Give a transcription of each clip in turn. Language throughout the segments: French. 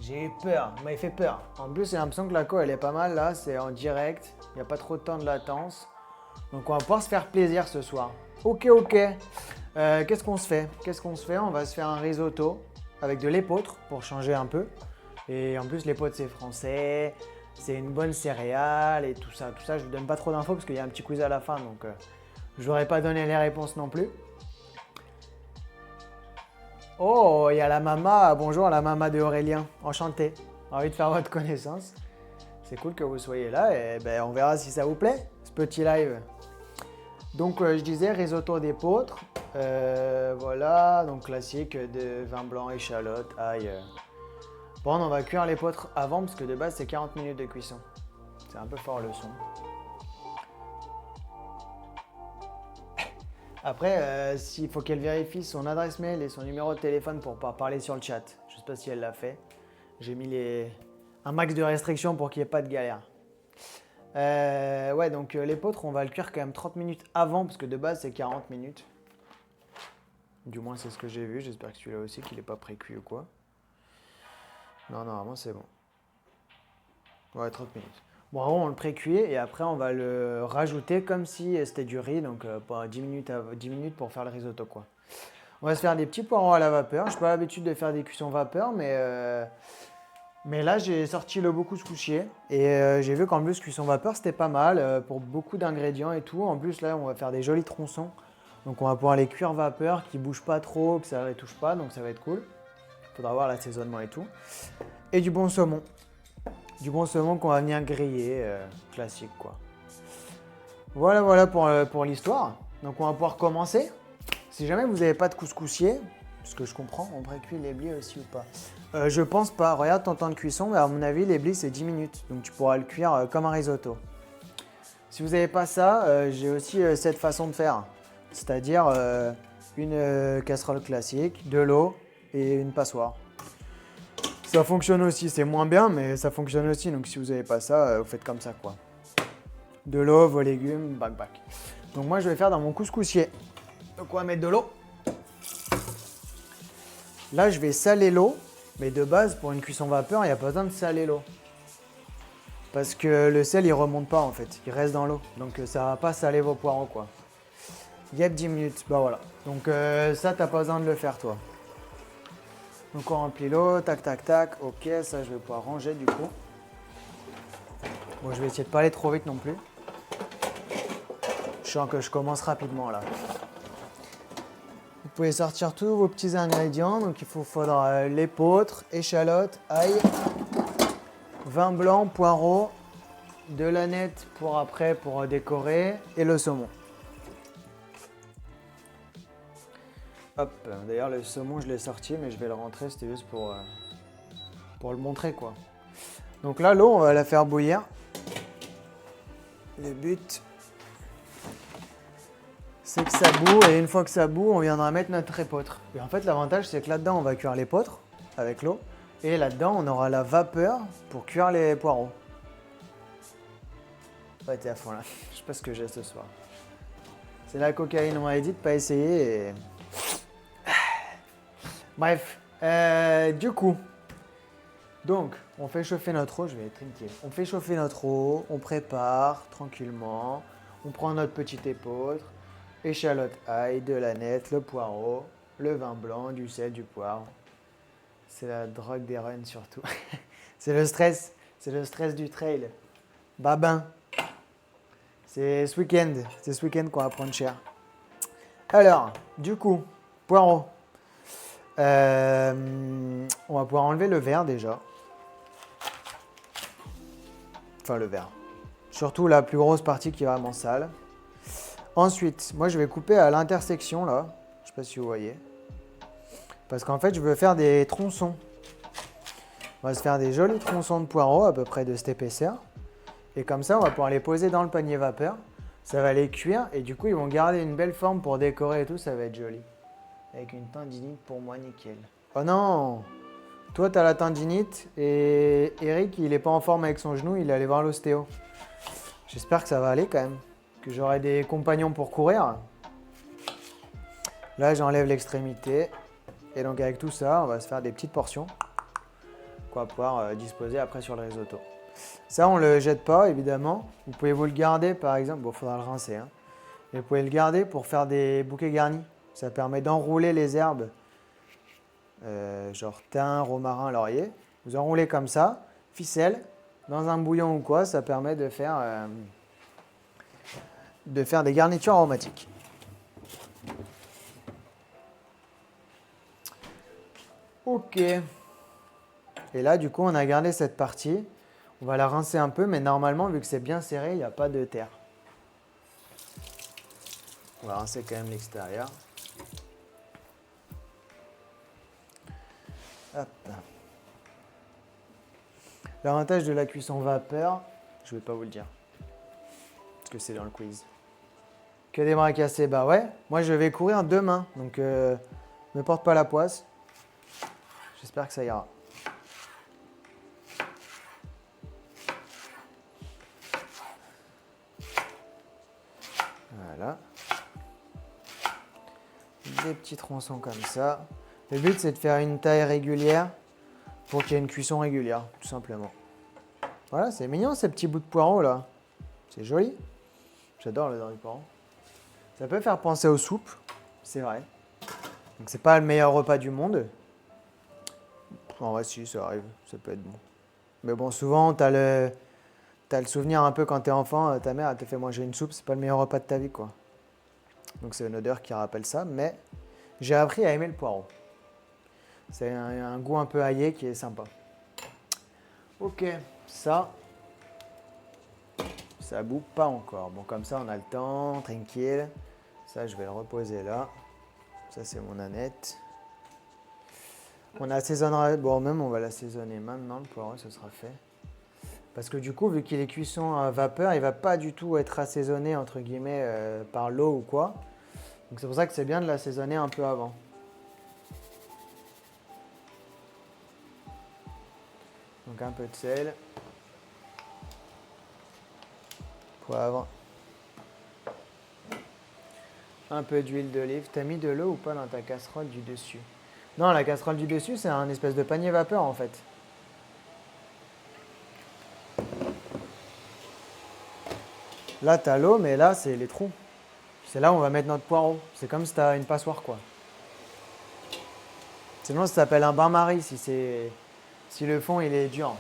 J'ai eu peur, vous m'avez fait peur. En plus, j'ai l'impression que la co, elle est pas mal là, c'est en direct. Il n'y a pas trop de temps de latence. Donc, on va pouvoir se faire plaisir ce soir. Ok. Qu'est-ce qu'on se fait? On va se faire un risotto avec de l'épeautre pour changer un peu. Et en plus, l'épeautre, c'est français. C'est une bonne céréale et tout ça. Tout ça, je ne vous donne pas trop d'infos parce qu'il y a un petit quiz à la fin. Donc, je n'aurais pas donné les réponses non plus. Oh, il y a la maman. Bonjour, la maman de Aurélien. Enchanté. Envie de faire votre connaissance. C'est cool que vous soyez là et ben, on verra si ça vous plaît, ce petit live. Donc, je disais risotto d'épeautre. Voilà, donc classique de vin blanc, échalote, ail. Bon, on va cuire l'épeautre avant parce que de base, c'est 40 minutes de cuisson. C'est un peu fort le son. Après, s'il faut qu'elle vérifie son adresse mail et son numéro de téléphone pour pouvoir parler sur le chat. Je ne sais pas si elle l'a fait. J'ai mis un max de restrictions pour qu'il n'y ait pas de galère. Ouais, donc l'épeautre, on va le cuire quand même 30 minutes avant parce que de base, c'est 40 minutes. Du moins, c'est ce que j'ai vu. J'espère que celui-là aussi, qu'il n'est pas pré-cuit ou quoi. Non, normalement, c'est bon. Ouais, 30 minutes. Bon, on le pré-cuit et après, on va le rajouter comme si c'était du riz. Donc, 10 minutes pour faire le risotto, quoi. On va se faire des petits poireaux à la vapeur. Je n'ai pas l'habitude de faire des cuissons vapeur, mais là, j'ai sorti le beau couscoussier et j'ai vu qu'en plus, cuisson vapeur, c'était pas mal pour beaucoup d'ingrédients et tout. En plus, là, on va faire des jolis tronçons. Donc, on va pouvoir les cuire vapeur, qui ne bougent pas trop, que ça ne les touche pas. Donc, ça va être cool. Il faudra voir l'assaisonnement et tout. Et du bon saumon. Du bon saumon qu'on va venir griller, classique, quoi. Voilà pour l'histoire. Donc, on va pouvoir commencer. Si jamais vous n'avez pas de couscoussier, parce que je comprends, on précuit les blés aussi ou pas. Je pense pas. Regarde ton temps de cuisson, mais à mon avis, les blés, c'est 10 minutes. Donc, tu pourras le cuire comme un risotto. Si vous n'avez pas ça, j'ai aussi cette façon de faire. C'est-à-dire une casserole classique, de l'eau et une passoire. Ça fonctionne aussi. C'est moins bien, mais ça fonctionne aussi. Donc, si vous n'avez pas ça, vous faites comme ça, quoi. De l'eau, vos légumes, bac. Donc, moi, je vais faire dans mon couscoussier. Donc, on va mettre de l'eau. Là, je vais saler l'eau. Mais de base, pour une cuisson vapeur, il n'y a pas besoin de saler l'eau. Parce que le sel, il remonte pas en fait. Il reste dans l'eau. Donc ça va pas saler vos poireaux, quoi. Yep, 10 minutes. Bah voilà. Donc ça, t'as pas besoin de le faire, toi. Donc on remplit l'eau. Tac. Ok, ça, je vais pouvoir ranger du coup. Bon, je vais essayer de pas aller trop vite non plus. Je sens que je commence rapidement là. Vous pouvez sortir tous vos petits ingrédients. Donc il faudra l'épeautre, échalote, ail, vin blanc, poireaux, de l'aneth pour après pour décorer et le saumon. Hop, d'ailleurs le saumon je l'ai sorti mais je vais le rentrer, c'était juste pour le montrer, quoi. Donc là l'eau on va la faire bouillir. Le but c'est que ça bout et une fois que ça bout on viendra mettre notre épeautre. Et en fait l'avantage c'est que là-dedans on va cuire l'épeautre avec l'eau et là-dedans on aura la vapeur pour cuire les poireaux. Ouais, t'es à fond là. Je sais pas ce que j'ai ce soir. C'est la cocaïne, on m'a dit de pas essayer et... Bref, du coup, donc on fait chauffer notre eau, je vais trinquer. On fait chauffer notre eau, on prépare tranquillement, on prend notre petite épeautre, échalote, ail, de l'aneth, le poireau, le vin blanc, du sel, du poivre. C'est la drogue des runs surtout. C'est le stress du trail. Babin. C'est ce week-end qu'on va prendre cher. Alors, du coup, poireaux. On va pouvoir enlever le verre déjà. Enfin, le verre. Surtout la plus grosse partie qui est vraiment sale. Ensuite, moi je vais couper à l'intersection là. Je sais pas si vous voyez. Parce qu'en fait, je veux faire des tronçons. On va se faire des jolis tronçons de poireaux à peu près de cette épaisseur. Et comme ça, on va pouvoir les poser dans le panier vapeur. Ça va les cuire et du coup, ils vont garder une belle forme pour décorer et tout. Ça va être joli. Avec une tendinite pour moi, nickel. Oh non! Toi, tu as la tendinite et Eric, il est pas en forme avec son genou. Il est allé voir l'ostéo. J'espère que ça va aller quand même. Que j'aurai des compagnons pour courir. Là, j'enlève l'extrémité. Et donc, avec tout ça, on va se faire des petites portions. qu'on va pouvoir disposer après sur le risotto. Ça, on ne le jette pas, évidemment. Vous pouvez vous le garder, par exemple. Bon, il faudra le rincer. Hein. Mais vous pouvez le garder pour faire des bouquets garnis. Ça permet d'enrouler les herbes, genre thym, romarin, laurier. Vous enroulez comme ça, ficelle, dans un bouillon ou quoi. Ça permet de faire des garnitures aromatiques. Ok. Et là, du coup, on a gardé cette partie. On va la rincer un peu, mais normalement, vu que c'est bien serré, il n'y a pas de terre. On va rincer quand même l'extérieur. Hop. L'avantage de la cuisson vapeur, je ne vais pas vous le dire, parce que c'est dans le quiz. Que des bras cassés, bah ouais. Moi, je vais courir demain, donc ne porte pas la poisse. J'espère que ça ira. Voilà. Des petits tronçons comme ça. Le but, c'est de faire une taille régulière pour qu'il y ait une cuisson régulière, tout simplement. Voilà, c'est mignon ces petits bouts de poireaux là. C'est joli. J'adore le du poireau. Ça peut faire penser aux soupes, c'est vrai. Donc c'est pas le meilleur repas du monde. En vrai, si, ça arrive, ça peut être bon. Mais bon, souvent, t'as le souvenir un peu quand t'es enfant, ta mère elle te fait manger une soupe, c'est pas le meilleur repas de ta vie, quoi. Donc c'est une odeur qui rappelle ça, mais j'ai appris à aimer le poireau. C'est un goût un peu aillé qui est sympa. Ok, ça bout pas encore. Bon, comme ça, on a le temps, tranquille. Ça, je vais le reposer là. Ça, c'est mon aneth. On assaisonnera, bon, même on va l'assaisonner maintenant, le poireau, ce sera fait. Parce que du coup, vu qu'il est cuisson à vapeur, il ne va pas du tout être assaisonné, entre guillemets, par l'eau ou quoi. Donc c'est pour ça que c'est bien de l'assaisonner un peu avant. Donc un peu de sel. Poivre. Un peu d'huile d'olive. T'as mis de l'eau ou pas dans ta casserole du dessus? Non, la casserole du dessus, c'est un espèce de panier vapeur en fait. Là, t'as l'eau, mais là, c'est les trous. C'est là où on va mettre notre poireau. C'est comme si t'as une passoire, quoi. Sinon, ça s'appelle un bain-marie si le fond il est dur.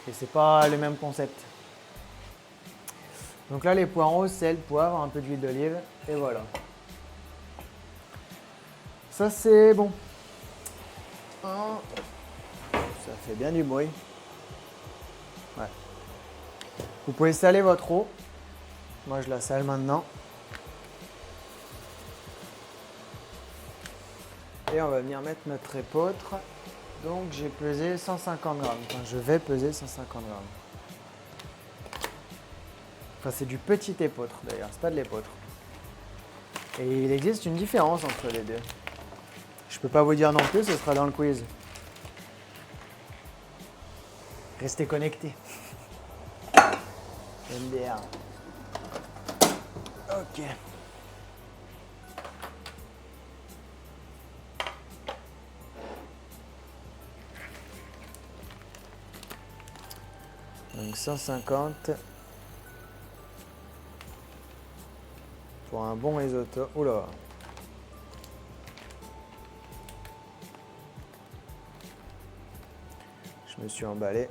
Et c'est pas le même concept. Donc là, les poireaux, sel, poivre, un peu d'huile d'olive, et voilà. Ça, c'est bon. Ça fait bien du bruit. Ouais. Vous pouvez saler votre eau. Moi, je la sale maintenant. Et on va venir mettre notre épeautre. Donc, j'ai pesé 150 grammes. Enfin, je vais peser 150 grammes. Enfin, c'est du petit épeautre d'ailleurs, c'est pas de l'épeautre. Et il existe une différence entre les deux. Je peux pas vous dire non plus, ce sera dans le quiz. Restez connectés. MDR. Ok. Donc 150 pour un bon risotto. Oula. Je me suis emballé.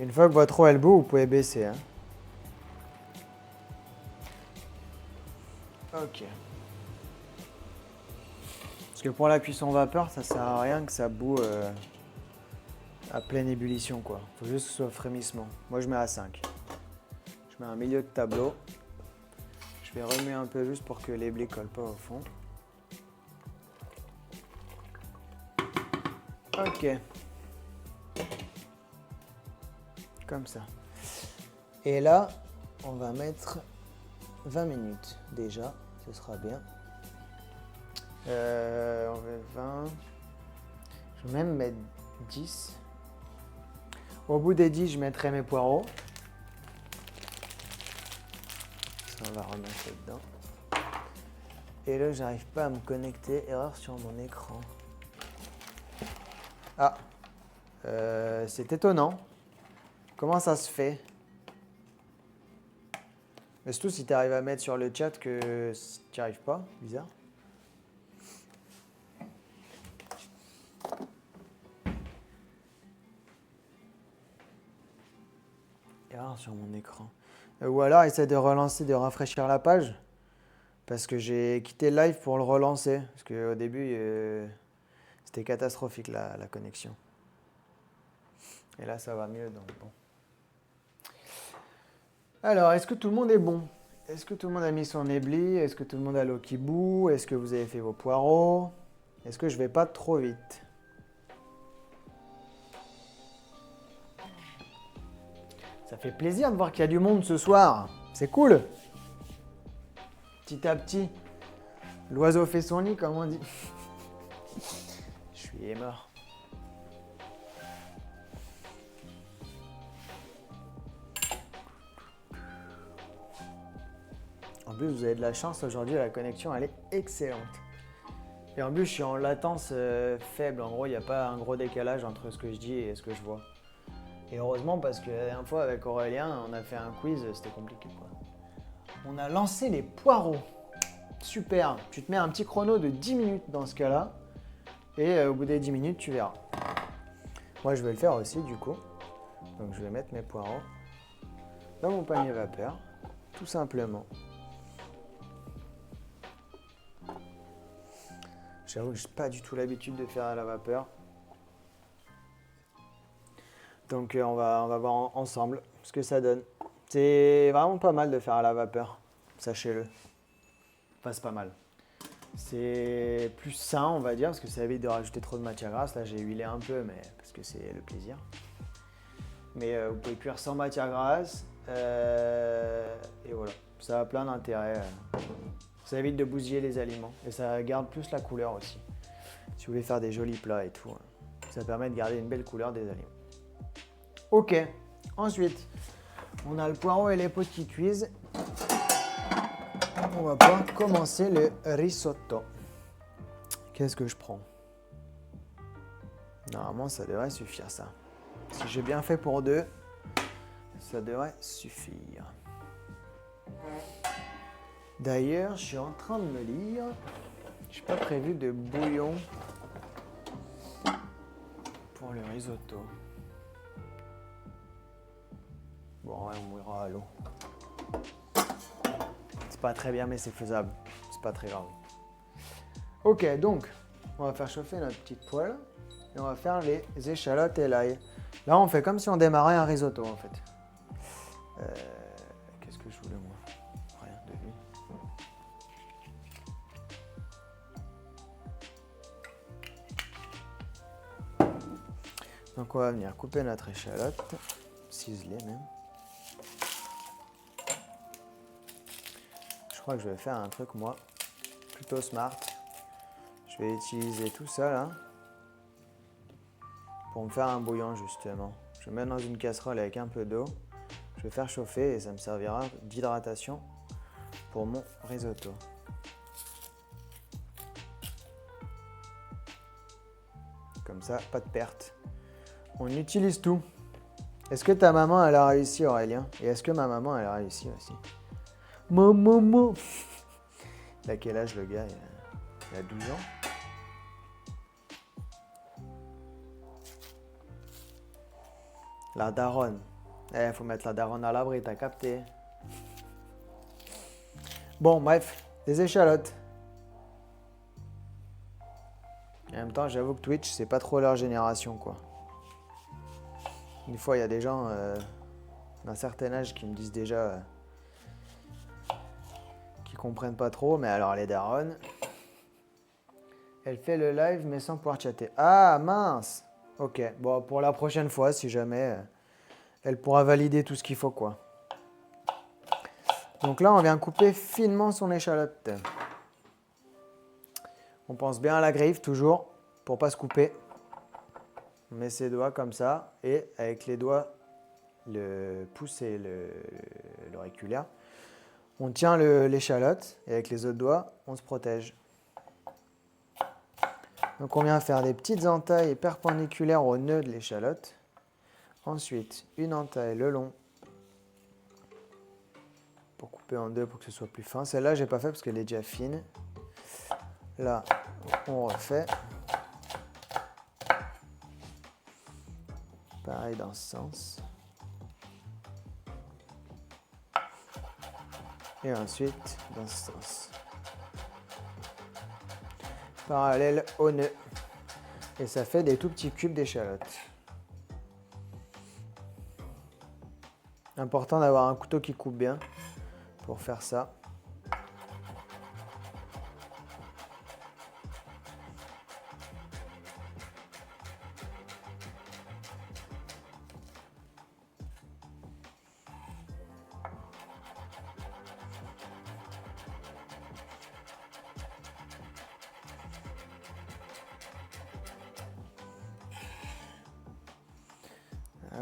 Une fois que votre eau elle bout, vous pouvez baisser. Hein. Ok. Parce que pour la cuisson vapeur, ça sert à rien que ça bout à pleine ébullition, quoi. Faut juste que ce soit frémissement. Moi, je mets à 5. Je mets un milieu de tableau. Je vais remuer un peu juste pour que les blés collent pas au fond. Ok. Comme ça. Et là, on va mettre 20 minutes déjà. Ce sera bien. On met 20. Je vais même mettre 10. Au bout des 10, je mettrai mes poireaux. Ça, on va remettre dedans. Et là, j'arrive pas à me connecter. Erreur sur mon écran. Ah, c'est étonnant. Comment ça se fait? Mais surtout si tu arrives à mettre sur le chat que tu n'y arrives pas. Bizarre. Erreur sur mon écran. Ou alors, essaie de relancer, de rafraîchir la page. Parce que j'ai quitté le live pour le relancer. Parce qu'au début, c'était catastrophique la connexion. Et là, ça va mieux. Donc bon. Alors, est-ce que tout le monde est bon? Est-ce que tout le monde a mis son ébli? Est-ce que tout le monde a l'eau qui bout? Est-ce que vous avez fait vos poireaux? Est-ce que je vais pas trop vite? Ça fait plaisir de voir qu'il y a du monde ce soir. C'est cool. Petit à petit, l'oiseau fait son nid, comme on dit. Je suis mort. En plus, vous avez de la chance aujourd'hui, la connexion elle est excellente. Et en plus, je suis en latence faible. En gros, il n'y a pas un gros décalage entre ce que je dis et ce que je vois. Et heureusement, parce que la dernière fois avec Aurélien, on a fait un quiz, c'était compliqué quoi. On a lancé les poireaux. Super. Tu te mets un petit chrono de 10 minutes dans ce cas-là. Et au bout des 10 minutes, tu verras. Moi, je vais le faire aussi du coup. Donc, je vais mettre mes poireaux dans mon panier vapeur. Tout simplement. J'avoue que je n'ai pas du tout l'habitude de faire à la vapeur. Donc on va voir ensemble ce que ça donne. C'est vraiment pas mal de faire à la vapeur, sachez-le. Enfin, c'est pas mal. C'est plus sain, on va dire, parce que ça évite de rajouter trop de matière grasse. Là, j'ai huilé un peu, mais parce que c'est le plaisir. Mais vous pouvez cuire sans matière grasse. Et voilà, ça a plein d'intérêts. Ça évite de bousiller les aliments. Et ça garde plus la couleur aussi. Si vous voulez faire des jolis plats et tout, ça permet de garder une belle couleur des aliments. Ok, ensuite, on a le poireau et les pots qui cuisent. On va pouvoir commencer le risotto. Qu'est-ce que je prends? Normalement, ça devrait suffire ça. Si j'ai bien fait pour deux, ça devrait suffire. D'ailleurs, je suis en train de me lire. Je n'ai pas prévu de bouillon pour le risotto. Bon, ouais, on mouillera à l'eau. C'est pas très bien, mais c'est faisable. C'est pas très grave. Ok, donc, on va faire chauffer notre petite poêle. Et on va faire les échalotes et l'ail. Là, on fait comme si on démarrait un risotto, en fait. Qu'est-ce que je voulais, moi? Rien de lui. Donc, on va venir couper notre échalote. Ciseler, même. Je crois que je vais faire un truc, moi, plutôt smart. Je vais utiliser tout ça, là, pour me faire un bouillon, justement. Je vais mettre dans une casserole avec un peu d'eau. Je vais faire chauffer et ça me servira d'hydratation pour mon risotto. Comme ça, pas de perte. On utilise tout. Est-ce que ta maman, elle a réussi, Aurélien? Et est-ce que ma maman, elle a réussi aussi? Maman. Il a quel âge, le gars? Il a 12 ans. La daronne. Eh, faut mettre la daronne à l'abri, t'as capté. Bon, bref, des échalotes. En même temps, j'avoue que Twitch, c'est pas trop leur génération, quoi. Une fois, il y a des gens d'un certain âge qui me disent déjà qu'ils comprennent pas trop, mais alors les daronnes. Elle fait le live, mais sans pouvoir chatter. Ah, mince! Ok, bon, pour la prochaine fois, si jamais, elle pourra valider tout ce qu'il faut, quoi. Donc là, on vient couper finement son échalote. On pense bien à la griffe, toujours, pour pas se couper. On met ses doigts comme ça, et avec les doigts, le pouce et l'auriculaire, On tient l'échalote et avec les autres doigts, on se protège. Donc on vient faire des petites entailles perpendiculaires au nœud de l'échalote. Ensuite, une entaille le long pour couper en deux pour que ce soit plus fin. Celle-là, je n'ai pas fait parce qu'elle est déjà fine. Là, on refait. Pareil dans ce sens. Et ensuite, dans ce sens. Parallèle au nœud. Et ça fait des tout petits cubes d'échalote. Important d'avoir un couteau qui coupe bien pour faire ça.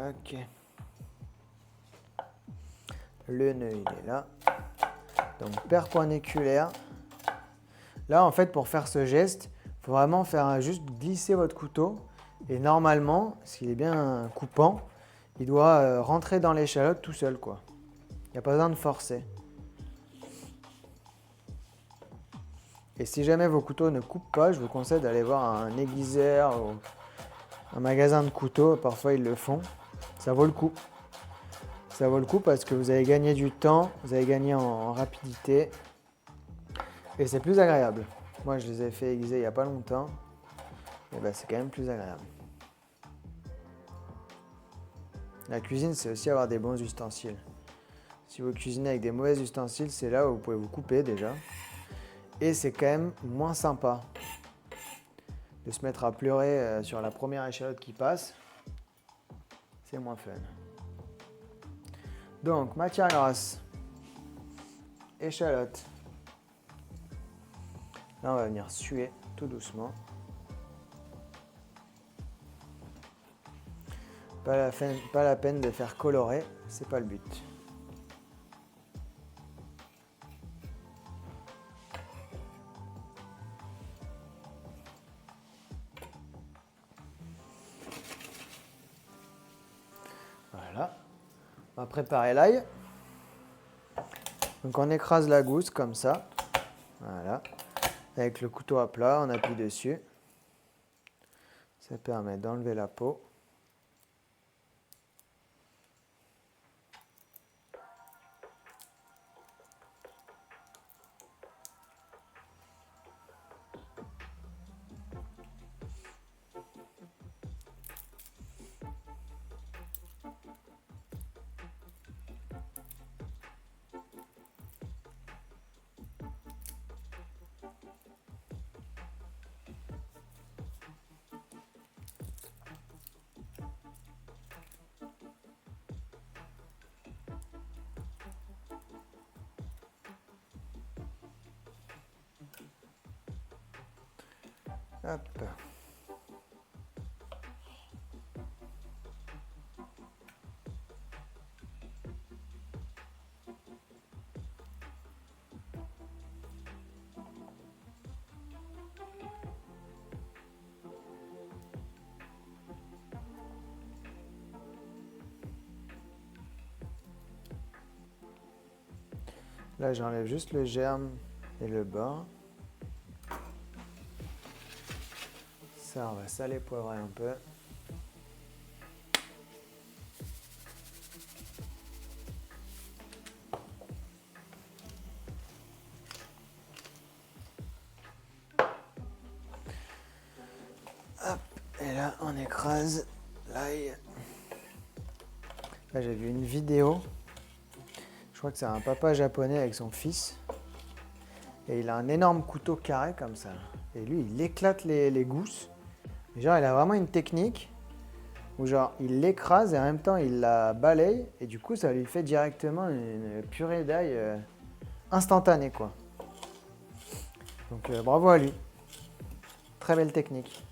Ok. Le nœud, il est là. Donc, perpendiculaire. Là, en fait, pour faire ce geste, il faut vraiment faire juste glisser votre couteau. Et normalement, s'il est bien coupant, il doit rentrer dans l'échalote tout seul, quoi. Il n'y a pas besoin de forcer. Et si jamais vos couteaux ne coupent pas, je vous conseille d'aller voir un aiguiseur ou un magasin de couteaux. Parfois, ils le font. Ça vaut le coup. Ça vaut le coup parce que vous allez gagner du temps, vous allez gagner en rapidité et c'est plus agréable. Moi, je les ai fait aiguiser il n'y a pas longtemps et ben, c'est quand même plus agréable. La cuisine, c'est aussi avoir des bons ustensiles. Si vous cuisinez avec des mauvais ustensiles, c'est là où vous pouvez vous couper déjà. Et c'est quand même moins sympa de se mettre à pleurer sur la première échalote qui passe. C'est moins fun. Donc, matière grasse, échalote. Là, on va venir suer tout doucement. Pas la peine de faire colorer, c'est pas le but. Voilà. On va préparer l'ail. Donc on écrase la gousse comme ça. Voilà. Avec le couteau à plat, on appuie dessus. Ça permet d'enlever la peau. Hop. Là, j'enlève juste le germe et le bord. Ça, on va saler, poivrer un peu. Hop, et là, on écrase l'ail. Là, j'ai vu une vidéo. Je crois que c'est un papa japonais avec son fils. Et il a un énorme couteau carré comme ça. Et lui, il éclate les gousses. Et genre, il a vraiment une technique où genre, il l'écrase et en même temps, il la balaye. Et du coup, ça lui fait directement une purée d'ail instantanée, quoi. Donc, bravo à lui. Très belle technique.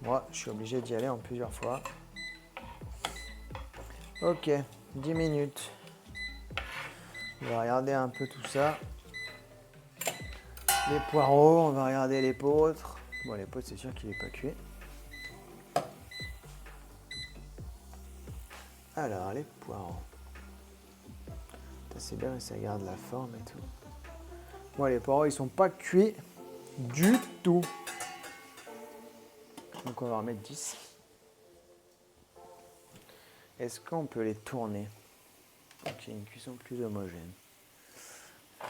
Moi, je suis obligé d'y aller en plusieurs fois. Ok, 10 minutes. On va regarder un peu tout ça. Les poireaux, on va regarder l'épeautre. Bon, l'épeautre, c'est sûr qu'il n'est pas cuit. Alors, les poireaux. C'est bien, ça garde la forme et tout. Bon, les poireaux, ils sont pas cuits du tout. Donc, on va en mettre 10. Est-ce qu'on peut les tourner pour qu'il y ait une cuisson plus homogène?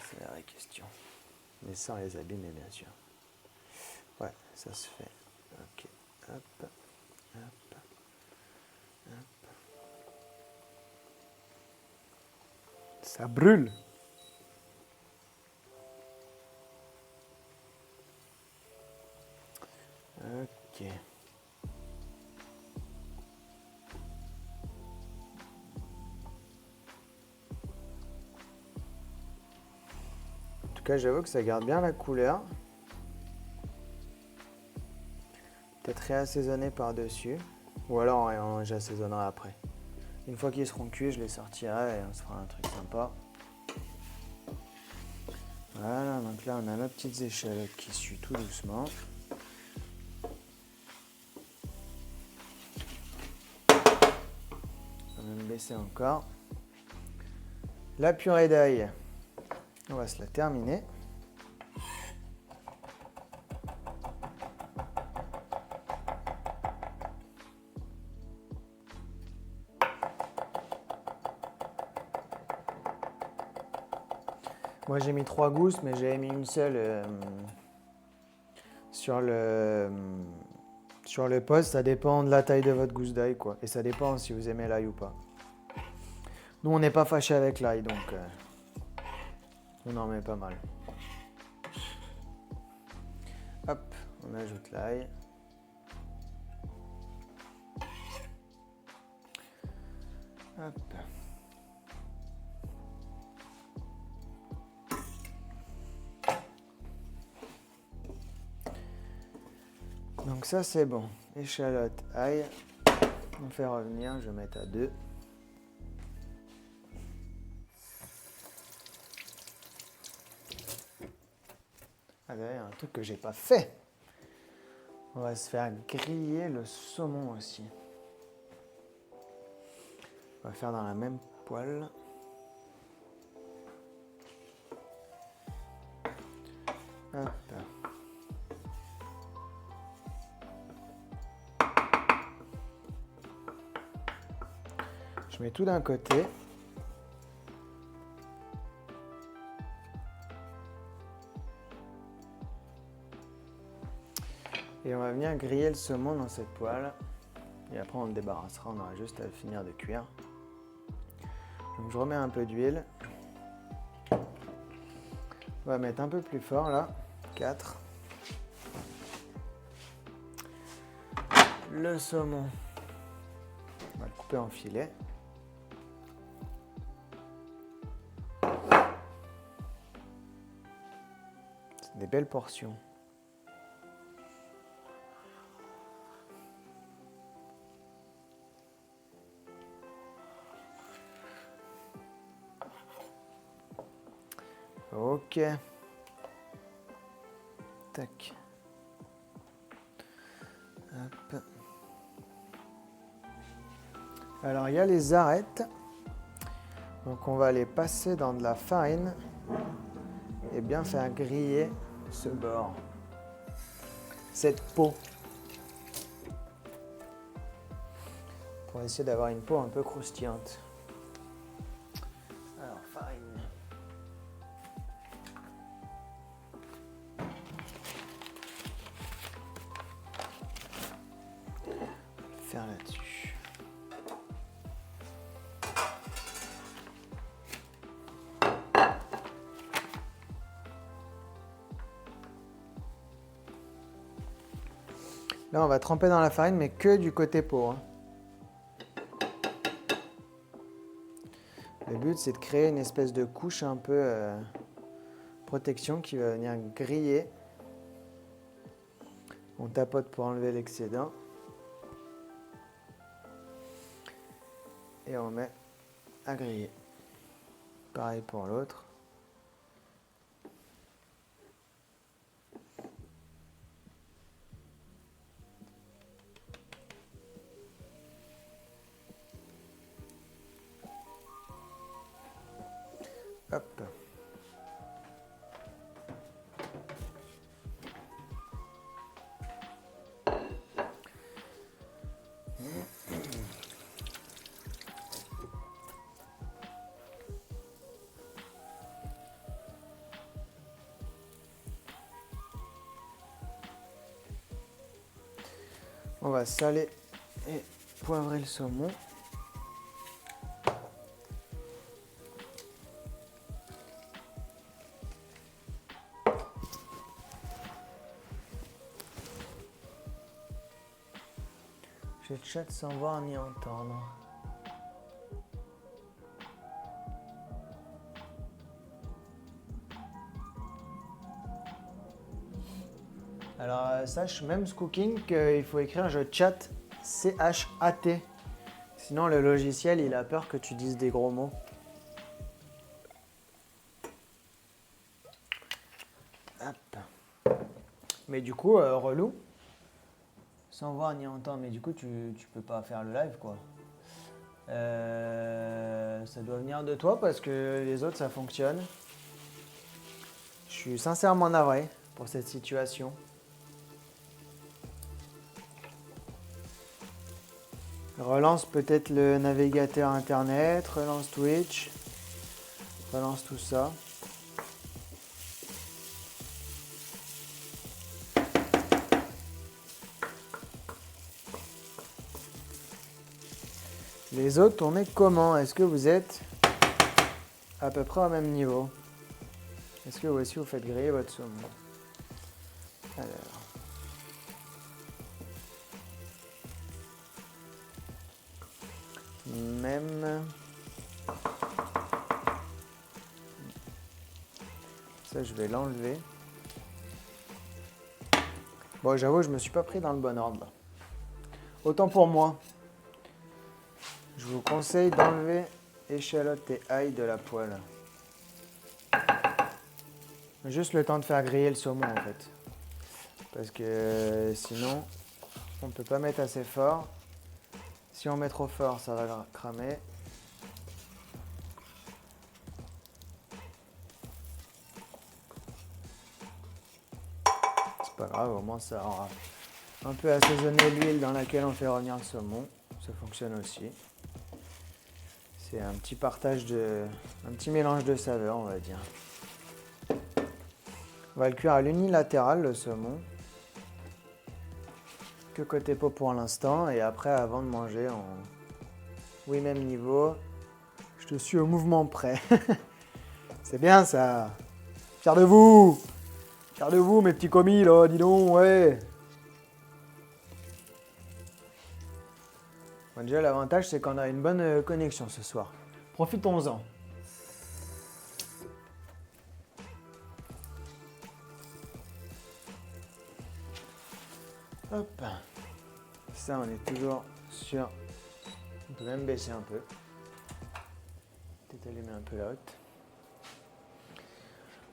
C'est la vraie question. Mais sans les abîmer, bien sûr. Ouais, ça se fait. Ok, hop, hop, hop. Ça brûle. Ok. En tout cas, j'avoue que ça garde bien la couleur. Peut-être réassaisonner par-dessus. Ou alors j'assaisonnerai après. Une fois qu'ils seront cuits, je les sortirai et on se fera un truc sympa. Voilà, donc là on a nos petites échalotes qui suent tout doucement. On va même baisser encore. La purée d'ail, on va se la terminer. Moi j'ai mis 3 gousses, mais j'avais mis une seule sur le poste. Ça dépend de la taille de votre gousse d'ail, quoi. Et ça dépend si vous aimez l'ail ou pas. Nous on n'est pas fâchés avec l'ail, donc on en met pas mal. Hop, on ajoute l'ail. Hop. Donc ça c'est bon. Échalote, ail. On fait revenir, je vais mettre à 2. Ah d'ailleurs, il y a un truc que j'ai pas fait. On va se faire griller le saumon aussi. On va faire dans la même poêle. Hop. Je mets tout d'un côté. Et on va venir griller le saumon dans cette poêle. Et après on le débarrassera, on aura juste à finir de cuire. Donc je remets un peu d'huile. On va mettre un peu plus fort là. 4. Le saumon. On va le couper en filets. C'est des belles portions. Ok. Tac. Hop. Alors il y a les arêtes. Donc on va les passer dans de la farine et bien faire griller ce bord, cette peau, pour essayer d'avoir une peau un peu croustillante. Alors farine. Faire là-dessus. Là, on va tremper dans la farine, mais que du côté peau. Le but, c'est de créer une espèce de couche un peu protection qui va venir griller. On tapote pour enlever l'excédent. Et on met à griller. Pareil pour l'autre. Hop. On va saler et poivrer le saumon. Je chatte sans voir ni entendre. Alors sache même ce cooking qu'il faut écrire je chatte C-H-A-T. Sinon le logiciel il a peur que tu dises des gros mots. Hop. Mais du coup relou. Sans voir ni entendre, mais du coup tu peux pas faire le live quoi. Ça doit venir de toi parce que les autres ça fonctionne. Je suis sincèrement navré pour cette situation. Relance peut-être le navigateur internet, relance Twitch, relance tout ça. Les autres, tournez comment? Est-ce que vous êtes à peu près au même niveau? Est-ce que vous aussi vous faites griller votre saumon? Alors. Même. Ça, je vais l'enlever. Bon, j'avoue, je me suis pas pris dans le bon ordre là. Autant pour moi. Je vous conseille d'enlever échalote et ail de la poêle. Juste le temps de faire griller le saumon en fait. Parce que sinon, on ne peut pas mettre assez fort. Si on met trop fort, ça va cramer. C'est pas grave, au moins ça aura un peu assaisonné l'huile dans laquelle on fait revenir le saumon. Ça fonctionne aussi. C'est un petit un petit mélange de saveurs, on va dire. On va le cuire à l'unilatéral, le saumon. Que côté peau pour l'instant. Et après, avant de manger, oui, même niveau. Je te suis au mouvement près. C'est bien ça. Fier de vous. Fier de vous, mes petits commis, là, dis donc, ouais. Bon, déjà, l'avantage, c'est qu'on a une bonne connexion ce soir. Profitons-en. Hop. Ça, on est toujours sur... On peut même baisser un peu. Peut-être allumer un peu la haute.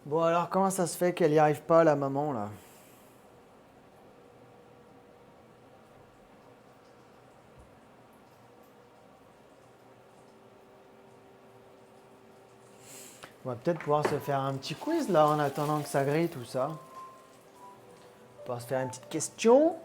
Bon, alors, comment ça se fait qu'elle n'y arrive pas, la maman, là? On va peut-être pouvoir se faire un petit quiz, là, en attendant que ça grille, tout ça. On va pouvoir se faire une petite question.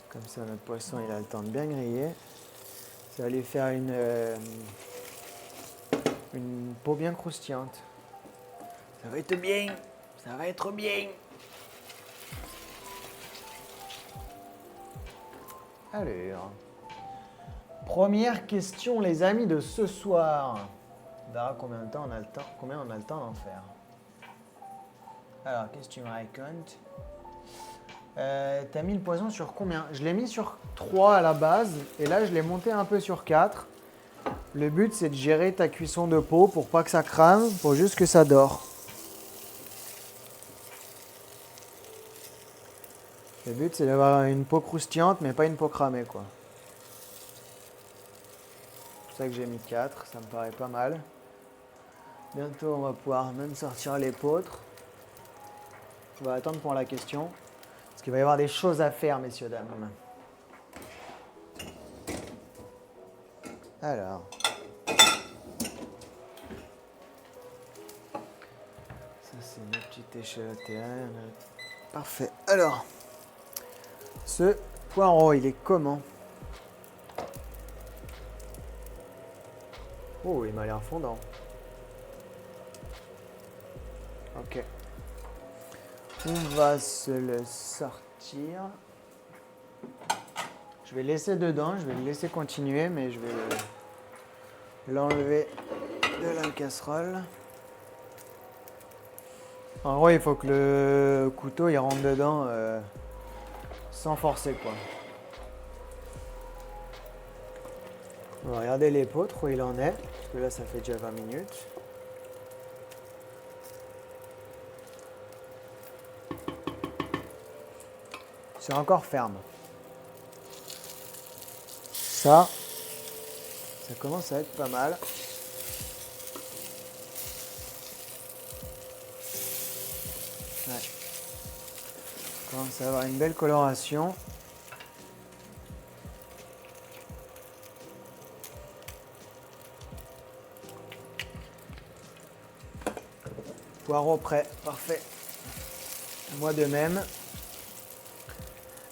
Comme ça, notre poisson, il a le temps de bien griller. Ça va lui faire une peau bien croustillante. Ça va être bien. Ça va être bien. Alors, première question, les amis, de ce soir. On verra combien de temps on a le temps, combien on a le temps d'en faire. Alors, qu'est-ce que tu me racontes? T'as mis le poisson sur combien? Je l'ai mis sur 3 à la base, et là je l'ai monté un peu sur 4. Le but c'est de gérer ta cuisson de peau pour pas que ça crame, pour juste que ça dore. Le but, c'est d'avoir une peau croustillante, mais pas une peau cramée, quoi. C'est pour ça que j'ai mis 4, ça me paraît pas mal. Bientôt, on va pouvoir même sortir l'épeautre. On va attendre pour la question. Parce qu'il va y avoir des choses à faire, messieurs, dames. Alors. Ça, c'est une petite échalote. Parfait. Alors. Ce poireau, il est comment? Oh, il m'a l'air fondant. Ok. On va se le sortir. Je vais laisser dedans, je vais le laisser continuer, mais je vais l'enlever de la casserole. En gros, il faut que le couteau il rentre dedans sans forcer, quoi. On va regarder l'épeautre où il en est, parce que là ça fait déjà 20 minutes. C'est encore ferme. Ça commence à être pas mal. Ouais. On commence à avoir une belle coloration. Poireau prêt, parfait. Moi de même.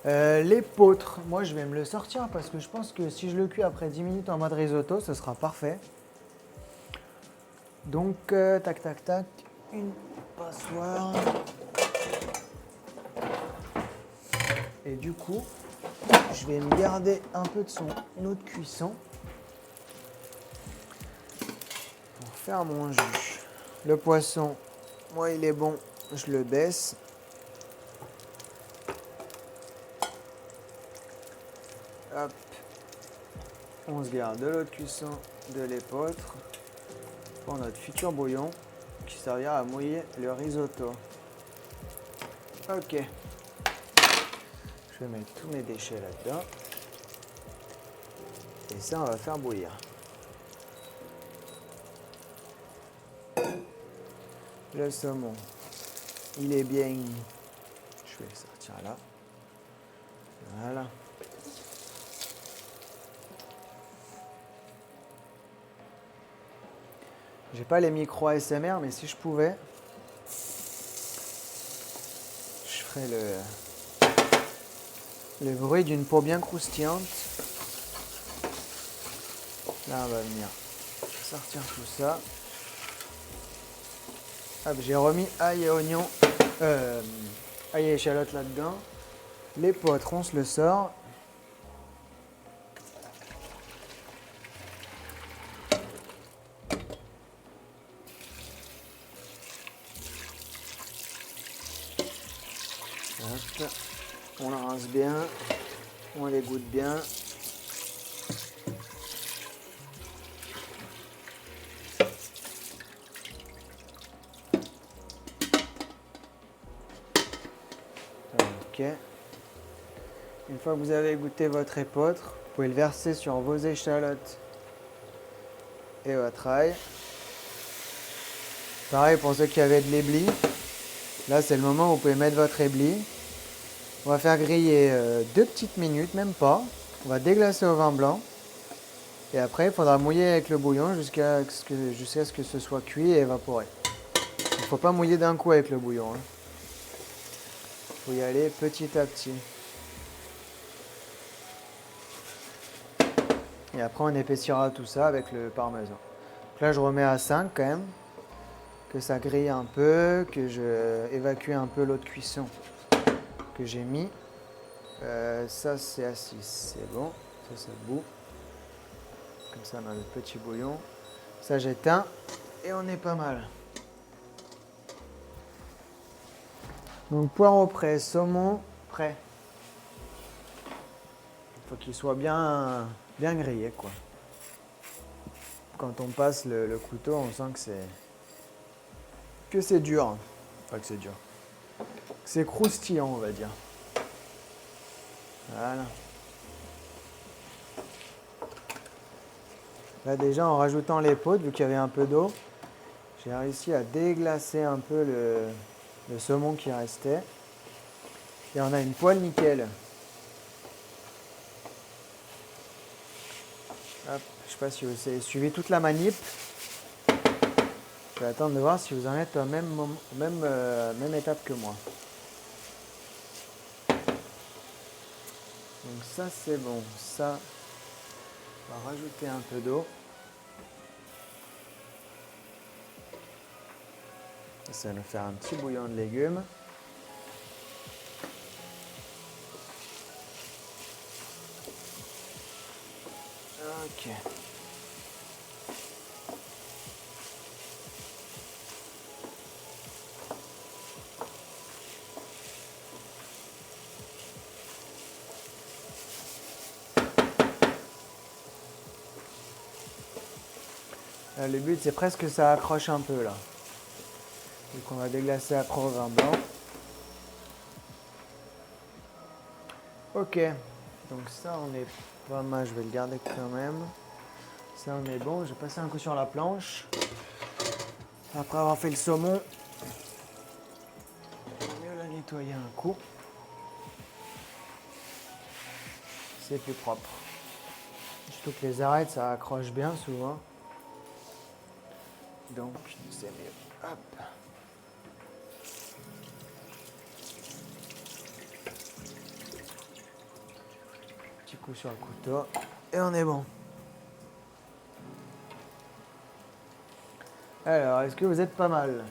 L'épeautre, moi je vais me le sortir parce que je pense que si je le cuis après 10 minutes en mode risotto, ce sera parfait. Donc, tac, tac, tac, une passoire. Et du coup, je vais me garder un peu de son eau de cuisson pour faire mon jus. Le poisson, moi il est bon, je le baisse. Hop. On se garde de l'eau de cuisson de l'épeautre pour notre futur bouillon qui servira à mouiller le risotto. Ok. Je vais mettre tous mes déchets là-dedans. Et ça, on va faire bouillir. Le saumon, il est bien. Je vais le sortir là. Voilà. J'ai pas les micros ASMR, mais si je pouvais, je ferais le bruit d'une peau bien croustillante. Là, on va venir sortir tout ça. Hop, j'ai remis ail et oignon, ail et échalote là-dedans. L'épeautre, on se le sort. Hop. On la rince bien, on les goûte bien. Ok. Une fois que vous avez goûté votre épeautre, vous pouvez le verser sur vos échalotes et votre ail. Pareil pour ceux qui avaient de l'éblis. Là, c'est le moment où vous pouvez mettre votre éblis. On va faire griller 2 petites minutes, même pas. On va déglacer au vin blanc. Et après, il faudra mouiller avec le bouillon jusqu'à ce que ce soit cuit et évaporé. Il ne faut pas mouiller d'un coup avec le bouillon. Il faut y aller petit à petit. Et après, on épaissira tout ça avec le parmesan. Donc là, je remets à 5 quand même. Que ça grille un peu, que je évacue un peu l'eau de cuisson que j'ai mis. Ça, c'est à 6, c'est bon. Ça bout. Comme ça, on a le petit bouillon. Ça, j'éteins. Et on est pas mal. Donc, poireau prêt, saumon prêt. Il faut qu'il soit bien grillé, quoi. Quand on passe le couteau, on sent que c'est dur. Enfin, que c'est dur. C'est croustillant, on va dire. Voilà. Là déjà en rajoutant l'épaule, vu qu'il y avait un peu d'eau, j'ai réussi à déglacer un peu le saumon qui restait. Et on a une poêle nickel. Hop, je ne sais pas si vous avez suivi toute la manip. Je vais attendre de voir si vous en êtes au même étape que moi. Donc ça c'est bon. Ça, on va rajouter un peu d'eau. Ça va nous faire un petit bouillon de légumes. Ok. Là, le but c'est presque que ça accroche un peu là. Donc on va déglacer après au vin blanc. Ok, donc ça on est pas mal, je vais le garder quand même. Ça on est bon, je vais passer un coup sur la planche. Après avoir fait le saumon, on va mieux la nettoyer un coup. C'est plus propre. Surtout que les arêtes ça accroche bien souvent. Donc c'est mieux. Hop. Petit coup sur le couteau et on est bon. Alors, est-ce que vous êtes pas mal?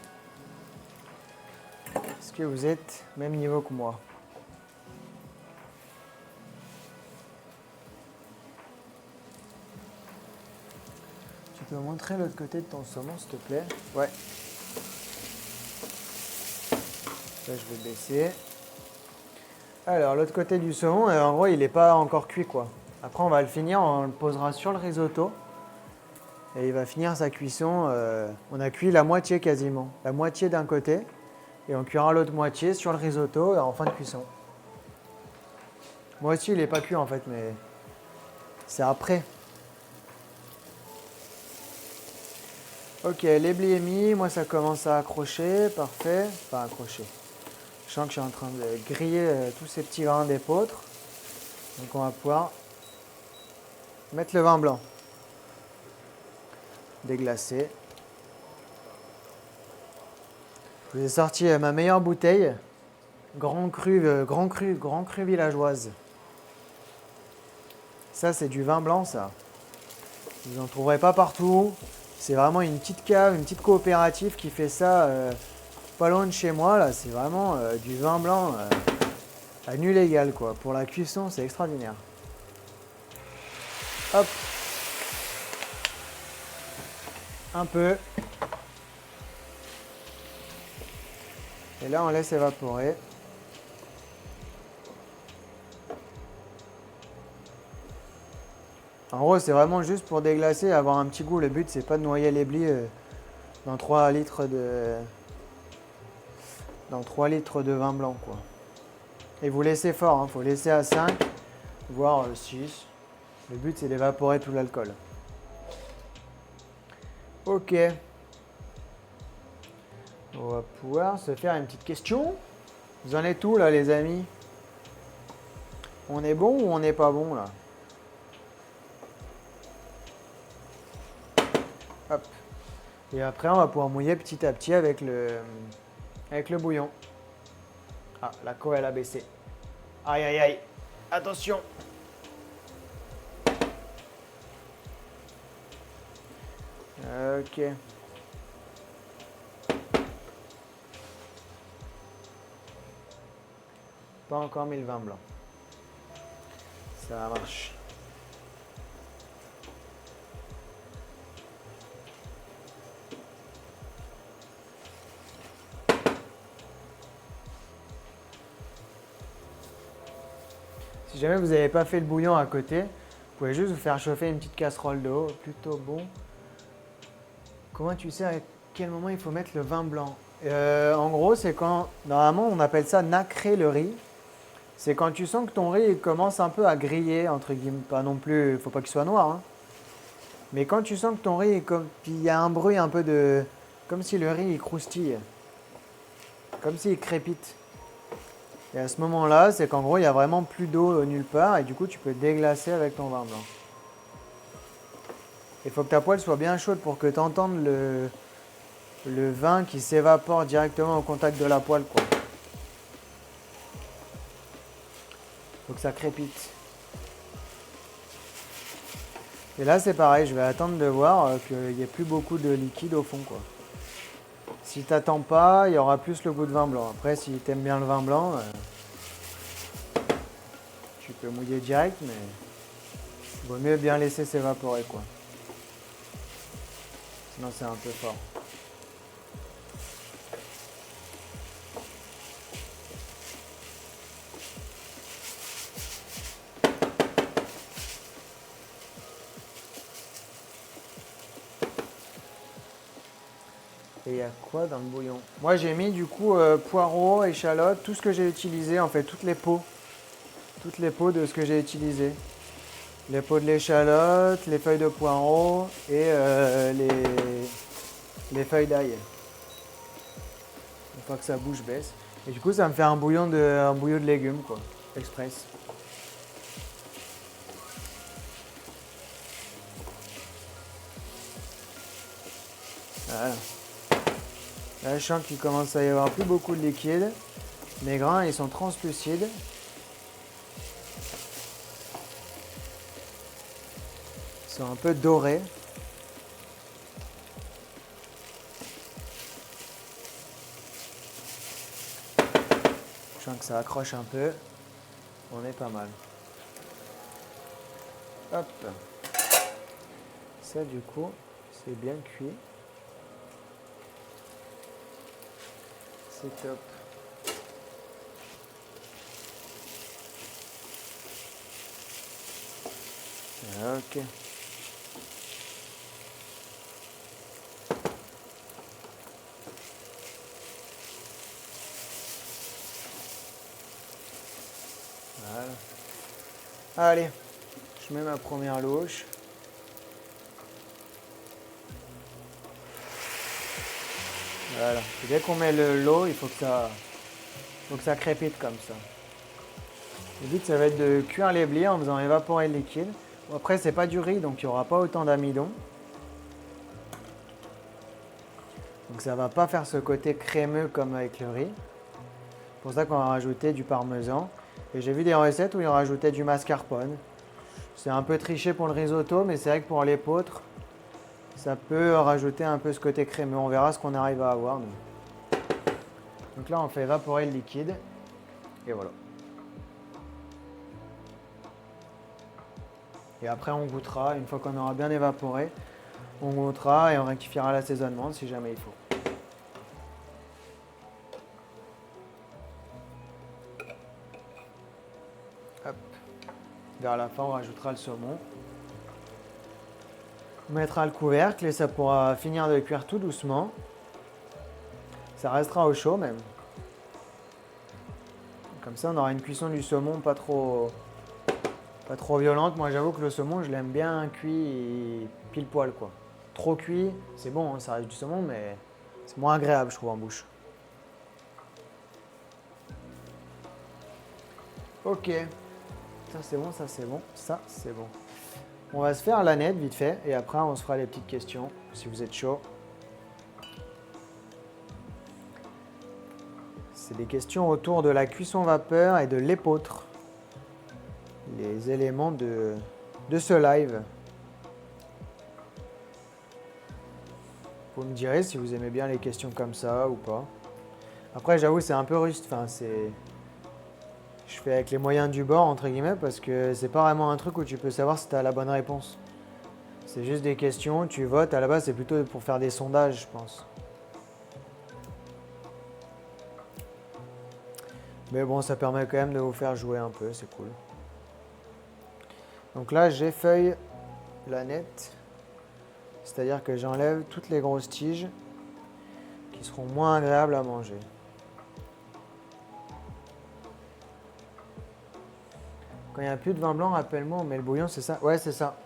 Est-ce que vous êtes même niveau que moi? Tu peux montrer l'autre côté de ton saumon, s'il te plaît? Ouais. Là, je vais baisser. Alors, l'autre côté du saumon, en gros, il n'est pas encore cuit, quoi. Après, on va le finir, on le posera sur le risotto. Et il va finir sa cuisson. On a cuit la moitié quasiment. La moitié d'un côté. Et on cuira l'autre moitié sur le risotto en fin de cuisson. Moi aussi, il n'est pas cuit en fait, mais c'est après. Ok, les blés est mis. Moi, ça commence à accrocher. Parfait. Enfin, accrocher. Je sens que je suis en train de griller tous ces petits grains d'épeautre. Donc, on va pouvoir mettre le vin blanc. Déglacer. Je vous ai sorti ma meilleure bouteille. Grand cru villageoise. Ça, c'est du vin blanc, ça. Vous n'en trouverez pas partout. C'est vraiment une petite cave, une petite coopérative qui fait ça pas loin de chez moi. Là, c'est vraiment du vin blanc à nul égal, quoi. Pour la cuisson, c'est extraordinaire. Hop. Un peu. Et là, on laisse évaporer. En gros, c'est vraiment juste pour déglacer et avoir un petit goût. Le but, c'est pas de noyer les blés dans 3 litres de vin blanc, quoi. Et vous laissez fort, hein. Faut laisser à 5, voire 6. Le but, c'est d'évaporer tout l'alcool. Ok. On va pouvoir se faire une petite question. Vous en êtes où, là, les amis? On est bon ou on n'est pas bon, là? Hop. Et après, on va pouvoir mouiller petit à petit avec le bouillon. Ah, la co, elle a baissé. Aïe, aïe, aïe. Attention. Ok. Pas encore mis le vin blanc. Ça marche. Si jamais vous n'avez pas fait le bouillon à côté, vous pouvez juste vous faire chauffer une petite casserole d'eau, plutôt bon. Comment tu sais à quel moment il faut mettre le vin blanc? En gros, c'est quand, normalement, on appelle ça nacrer le riz. c'est quand tu sens que ton riz il commence un peu à griller, entre guillemets, pas non plus, il faut pas qu'il soit noir, hein. Mais quand tu sens que ton riz, puis il y a un bruit un peu de, comme si le riz il croustille, comme s'il crépite. Et à ce moment-là, c'est qu'en gros, il y a vraiment plus d'eau nulle part, et du coup, tu peux déglacer avec ton vin blanc. Il faut que ta poêle soit bien chaude pour que tu entendes le vin qui s'évapore directement au contact de la poêle, quoi. Faut que ça crépite. Et là, c'est pareil, je vais attendre de voir qu'il n'y ait plus beaucoup de liquide au fond, quoi. Si t'attends pas, il y aura plus le goût de vin blanc. Après, si t'aimes bien le vin blanc, tu peux mouiller direct, mais il vaut mieux bien laisser s'évaporer, quoi. Sinon, c'est un peu fort. Et il y a quoi dans le bouillon? Moi, j'ai mis du coup poireaux, échalotes, tout ce que j'ai utilisé, en fait, toutes les peaux. Toutes les peaux de ce que j'ai utilisé. Les peaux de l'échalote, les feuilles de poireaux et les feuilles d'ail. Une fois que ça bouge, baisse. Et du coup, ça me fait un bouillon de légumes, quoi. Express. Voilà. Là, je sens qu'il commence à y avoir plus beaucoup de liquide. Mes grains, ils sont translucides. Ils sont un peu dorés. Je sens que ça accroche un peu. On est pas mal. Hop. Ça, du coup, c'est bien cuit. C'est top. Ok. Voilà. Allez, je mets ma première louche. Voilà. Et dès qu'on met l'eau, il faut que ça crépite comme ça. Le but, ça va être de cuire les blés en faisant évaporer le liquide. Bon, après, c'est pas du riz, donc il n'y aura pas autant d'amidon. Donc ça va pas faire ce côté crémeux comme avec le riz. C'est pour ça qu'on va rajouter du parmesan. Et j'ai vu des recettes où ils rajoutaient du mascarpone. C'est un peu triché pour le risotto, mais c'est vrai que pour l'épeautre, ça peut rajouter un peu ce côté crémeux. On verra ce qu'on arrive à avoir. Donc là, on fait évaporer le liquide. Et voilà. Et après, on goûtera. Une fois qu'on aura bien évaporé, on goûtera et on rectifiera l'assaisonnement si jamais il faut. Hop. Vers la fin, on rajoutera le saumon. On mettra le couvercle et ça pourra finir de cuire tout doucement. Ça restera au chaud même. Comme ça, on aura une cuisson du saumon pas trop violente. Moi, j'avoue que le saumon, je l'aime bien cuit et pile poil, quoi. Trop cuit, c'est bon, hein, ça reste du saumon, mais c'est moins agréable, je trouve, en bouche. Ok. Ça, c'est bon, ça, c'est bon, ça, c'est bon. On va se faire la nette vite fait et après, on se fera les petites questions, si vous êtes chaud. C'est des questions autour de la cuisson vapeur et de l'épeautre. Les éléments de ce live. Vous me direz si vous aimez bien les questions comme ça ou pas. Après, j'avoue, c'est un peu ruste. Enfin, je fais avec les moyens du bord, entre guillemets, parce que c'est pas vraiment un truc où tu peux savoir si tu as la bonne réponse. C'est juste des questions, tu votes. À la base, c'est plutôt pour faire des sondages, je pense. Mais bon, ça permet quand même de vous faire jouer un peu, c'est cool. Donc là, j'effeuille la nette. C'est-à-dire que j'enlève toutes les grosses tiges qui seront moins agréables à manger. Quand il n'y a plus de vin blanc, rappelle-moi, on met le bouillon, c'est ça? Ouais, c'est ça.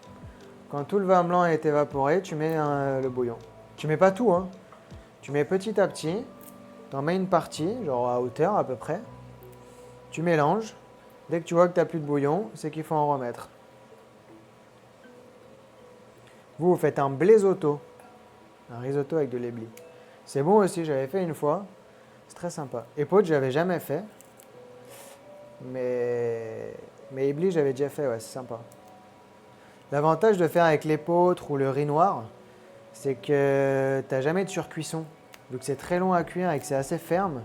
Quand tout le vin blanc est évaporé, tu mets le bouillon. Tu mets pas tout, hein. Tu mets petit à petit. T'en mets une partie, genre à hauteur à peu près. Tu mélanges. Dès que tu vois que tu n'as plus de bouillon, c'est qu'il faut en remettre. Vous faites un blésotto. Un risotto avec de l'éblis. C'est bon aussi, j'avais fait une fois. C'est très sympa. Épaule, je n'avais jamais fait. Mais éblis, j'avais déjà fait, ouais, c'est sympa. L'avantage de faire avec l'épeautre ou le riz noir, c'est que tu n'as jamais de surcuisson. Vu que c'est très long à cuire et que c'est assez ferme,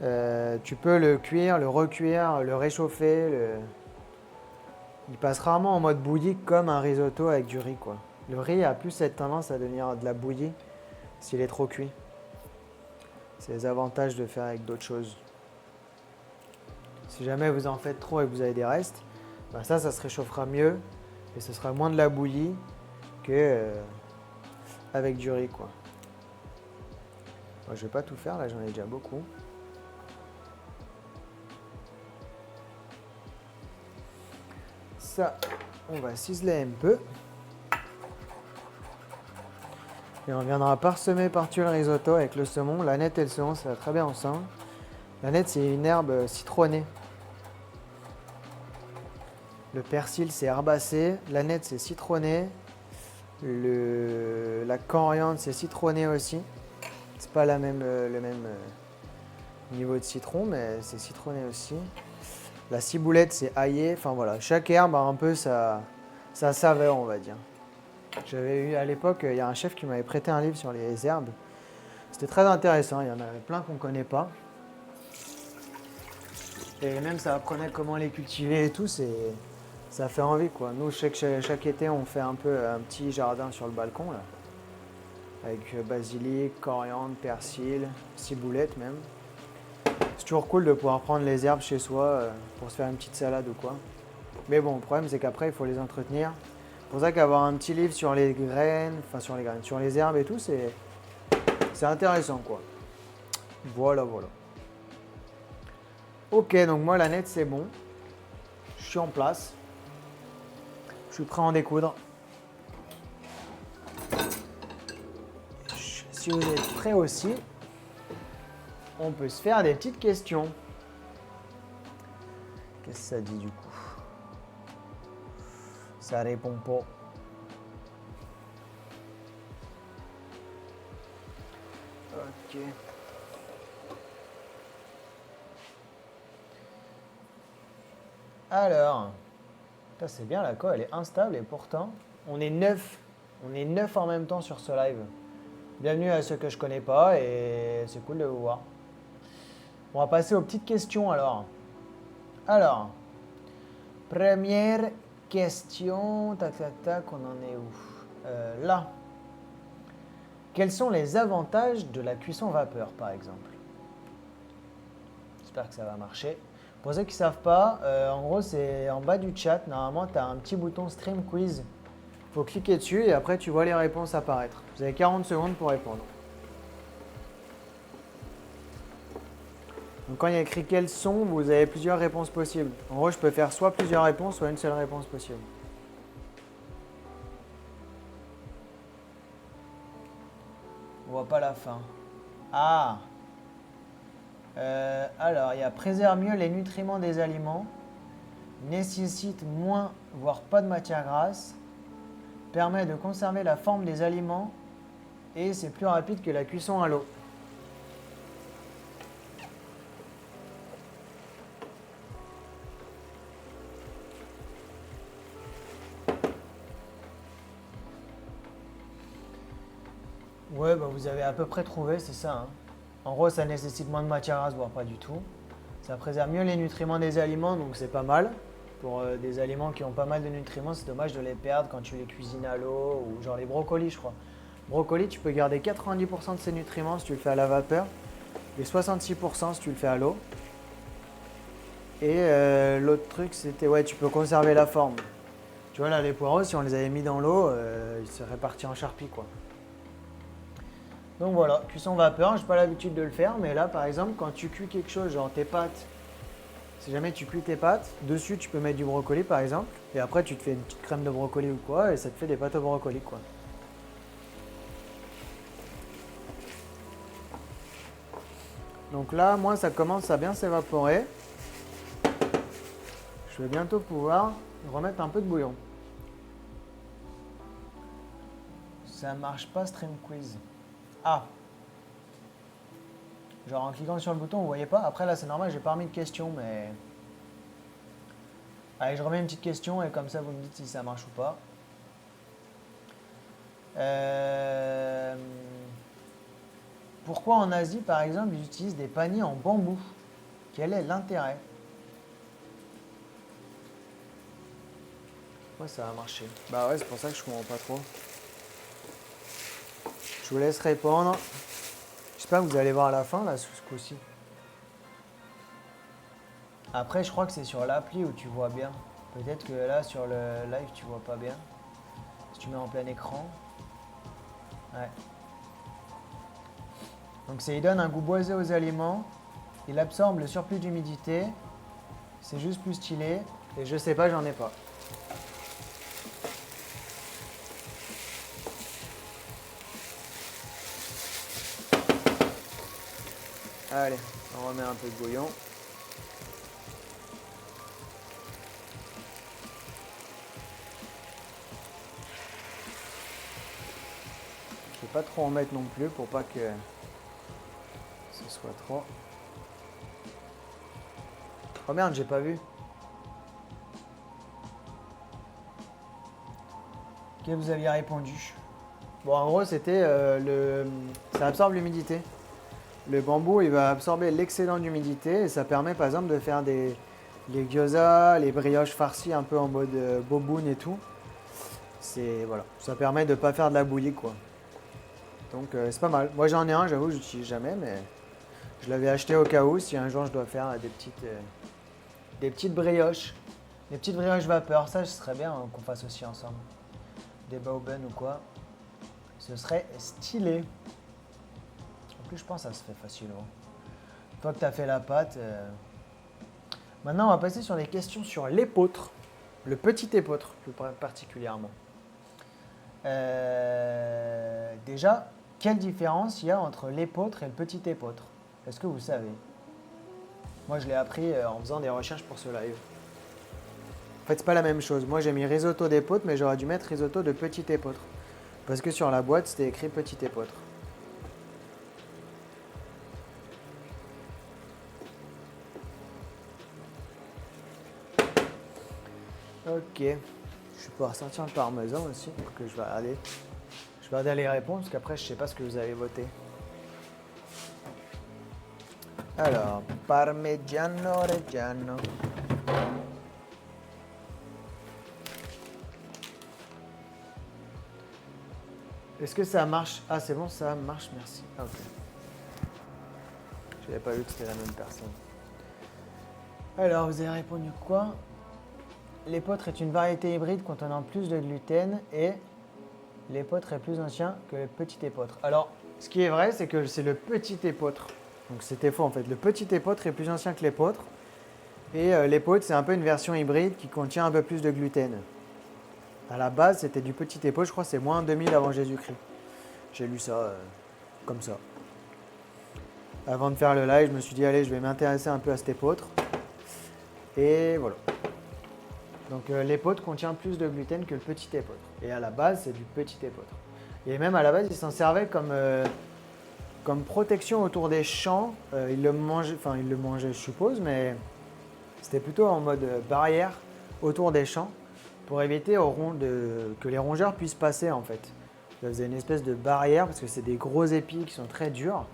tu peux le cuire, le recuire, le réchauffer. Il passe rarement en mode bouilli comme un risotto avec du riz, quoi. Le riz a plus cette tendance à devenir de la bouillie s'il est trop cuit. C'est les avantages de faire avec d'autres choses. Si jamais vous en faites trop et que vous avez des restes, ben ça se réchauffera mieux et ce sera moins de la bouillie que avec du riz, quoi. Moi, je vais pas tout faire, là j'en ai déjà beaucoup. Ça, on va ciseler un peu. Et on viendra parsemer par-dessus le risotto avec le saumon. L'aneth et le saumon, ça va très bien ensemble. L'aneth, c'est une herbe citronnée. Le persil, c'est herbacé. L'aneth, c'est citronné. La coriandre, c'est citronné aussi. C'est pas le même niveau de citron, mais c'est citronné aussi. La ciboulette, c'est aillé. Enfin voilà, chaque herbe a un peu sa saveur, on va dire. J'avais eu à l'époque, il y a un chef qui m'avait prêté un livre sur les herbes. C'était très intéressant, il y en avait plein qu'on ne connaît pas. Et même ça apprenait comment les cultiver et tout, ça fait envie, quoi. Nous, chaque été, on fait un peu un petit jardin sur le balcon, là. Avec basilic, coriandre, persil, ciboulette même. C'est toujours cool de pouvoir prendre les herbes chez soi pour se faire une petite salade ou quoi. Mais bon, le problème c'est qu'après il faut les entretenir. C'est pour ça qu'avoir un petit livre sur les graines, sur les herbes et tout, c'est intéressant, quoi. Voilà. Ok, donc moi l'aneth c'est bon. Je suis en place. Je suis prêt à en découdre. Si vous êtes prêts aussi, on peut se faire des petites questions. Qu'est-ce que ça dit du coup? Ça répond pas. Ok. Alors, c'est bien la co, elle est instable et pourtant, on est 9. On est 9 en même temps sur ce live. Bienvenue à ceux que je connais pas et c'est cool de vous voir. On va passer aux petites questions alors. Alors, première question, tac, on en est où? Là. Quels sont les avantages de la cuisson vapeur, par exemple? J'espère que ça va marcher. Pour ceux qui ne savent pas, en gros, c'est en bas du chat. Normalement, tu as un petit bouton Stream Quiz. Il faut cliquer dessus et après, tu vois les réponses apparaître. Vous avez 40 secondes pour répondre. Donc, quand il y a écrit quels sont, vous avez plusieurs réponses possibles. En gros, je peux faire soit plusieurs réponses, soit une seule réponse possible. On voit pas la fin. Ah! Alors, il y a préserve mieux les nutriments des aliments, nécessite moins, voire pas de matière grasse, permet de conserver la forme des aliments et c'est plus rapide que la cuisson à l'eau. Ouais, bah vous avez à peu près trouvé, c'est ça, hein. En gros, ça nécessite moins de matière grasse, voire pas du tout. Ça préserve mieux les nutriments des aliments, donc c'est pas mal. Pour des aliments qui ont pas mal de nutriments, c'est dommage de les perdre quand tu les cuisines à l'eau, ou genre les brocolis, je crois. Brocolis, tu peux garder 90% de ces nutriments si tu le fais à la vapeur, et 66% si tu le fais à l'eau. Et l'autre truc, c'était, ouais, tu peux conserver la forme. Tu vois là, les poireaux, si on les avait mis dans l'eau, ils seraient partis en charpie, quoi. Donc voilà, cuisson vapeur, j'ai pas l'habitude de le faire, mais là par exemple, quand tu cuis quelque chose, genre tes pâtes, Si jamais tu cuis tes pâtes, dessus tu peux mettre du brocoli par exemple, et après tu te fais une petite crème de brocoli ou quoi, et ça te fait des pâtes au brocoli quoi. Donc là, moi ça commence à bien s'évaporer. Je vais bientôt pouvoir remettre un peu de bouillon. Ça marche pas Stream Quiz. Ah, genre en cliquant sur le bouton, vous voyez pas. Après là c'est normal, j'ai pas remis de questions, mais... Allez, je remets une petite question et comme ça vous me dites si ça marche ou pas. Pourquoi en Asie par exemple ils utilisent des paniers en bambou? Quel est l'intérêt? Ouais, ça a marché. Bah ouais, c'est pour ça que je comprends pas trop. Je vous laisse répondre. J'espère que vous allez voir à la fin là ce coup-ci. Après, je crois que c'est sur l'appli où tu vois bien. Peut-être que là, sur le live, tu vois pas bien. Si tu mets en plein écran. Ouais. Donc, il donne un goût boisé aux aliments. Il absorbe le surplus d'humidité. C'est juste plus stylé. Et je sais pas, j'en ai pas. Allez, on remet un peu de bouillon. Je vais pas trop en mettre non plus pour pas que ce soit trop. Oh merde, j'ai pas vu. Ok, vous aviez répondu. Bon, en gros, c'était ça absorbe l'humidité. Le bambou, il va absorber l'excédent d'humidité et ça permet par exemple de faire les gyoza, les brioches farcies un peu en mode boboon et tout. Voilà, ça permet de ne pas faire de la bouillie quoi. Donc c'est pas mal. Moi j'en ai un, j'avoue, je l'utilise jamais, mais je l'avais acheté au cas où si un jour je dois faire des petites brioches. Des petites brioches vapeur, ça ce serait bien qu'on fasse aussi ensemble. Des baoben ou quoi. Ce serait stylé. En plus je pense que ça se fait facilement. Une fois que tu as fait la pâte... Maintenant on va passer sur des questions sur l'épeautre. Le petit épeautre plus particulièrement. Déjà, quelle différence il y a entre l'épeautre et le petit épeautre? Est-ce que vous savez? Moi je l'ai appris en faisant des recherches pour ce live. En fait c'est pas la même chose. Moi j'ai mis risotto d'épeautre mais j'aurais dû mettre risotto de petit épeautre. Parce que sur la boîte c'était écrit petit épeautre. Ok. Je vais pouvoir sortir le parmesan aussi. Donc je vais regarder. Je vais regarder les réponses parce qu'après je sais pas ce que vous avez voté. Alors, Parmigiano Reggiano. Est-ce que ça marche? Ah c'est bon, ça marche, merci. Ah, ok. Je n'avais pas vu que c'était la même personne. Alors, vous avez répondu quoi? L'épeautre est une variété hybride contenant plus de gluten et l'épeautre est plus ancien que le petit épeautre. Alors, ce qui est vrai, c'est que c'est le petit épeautre. Donc c'était faux en fait. Le petit épeautre est plus ancien que l'épeautre. Et l'épeautre, c'est un peu une version hybride qui contient un peu plus de gluten. À la base, c'était du petit épeautre, je crois que c'est moins 2000 avant Jésus-Christ. J'ai lu ça comme ça. Avant de faire le live, je me suis dit, allez, je vais m'intéresser un peu à cet épeautre. Et voilà. Donc l'épeautre contient plus de gluten que le petit épeautre. Et à la base, c'est du petit épeautre. Et même à la base, ils s'en servaient comme protection autour des champs. Ils le mangeaient, je suppose, mais c'était plutôt en mode barrière autour des champs pour éviter que les rongeurs puissent passer en fait. Ça faisait une espèce de barrière parce que c'est des gros épis qui sont très durs.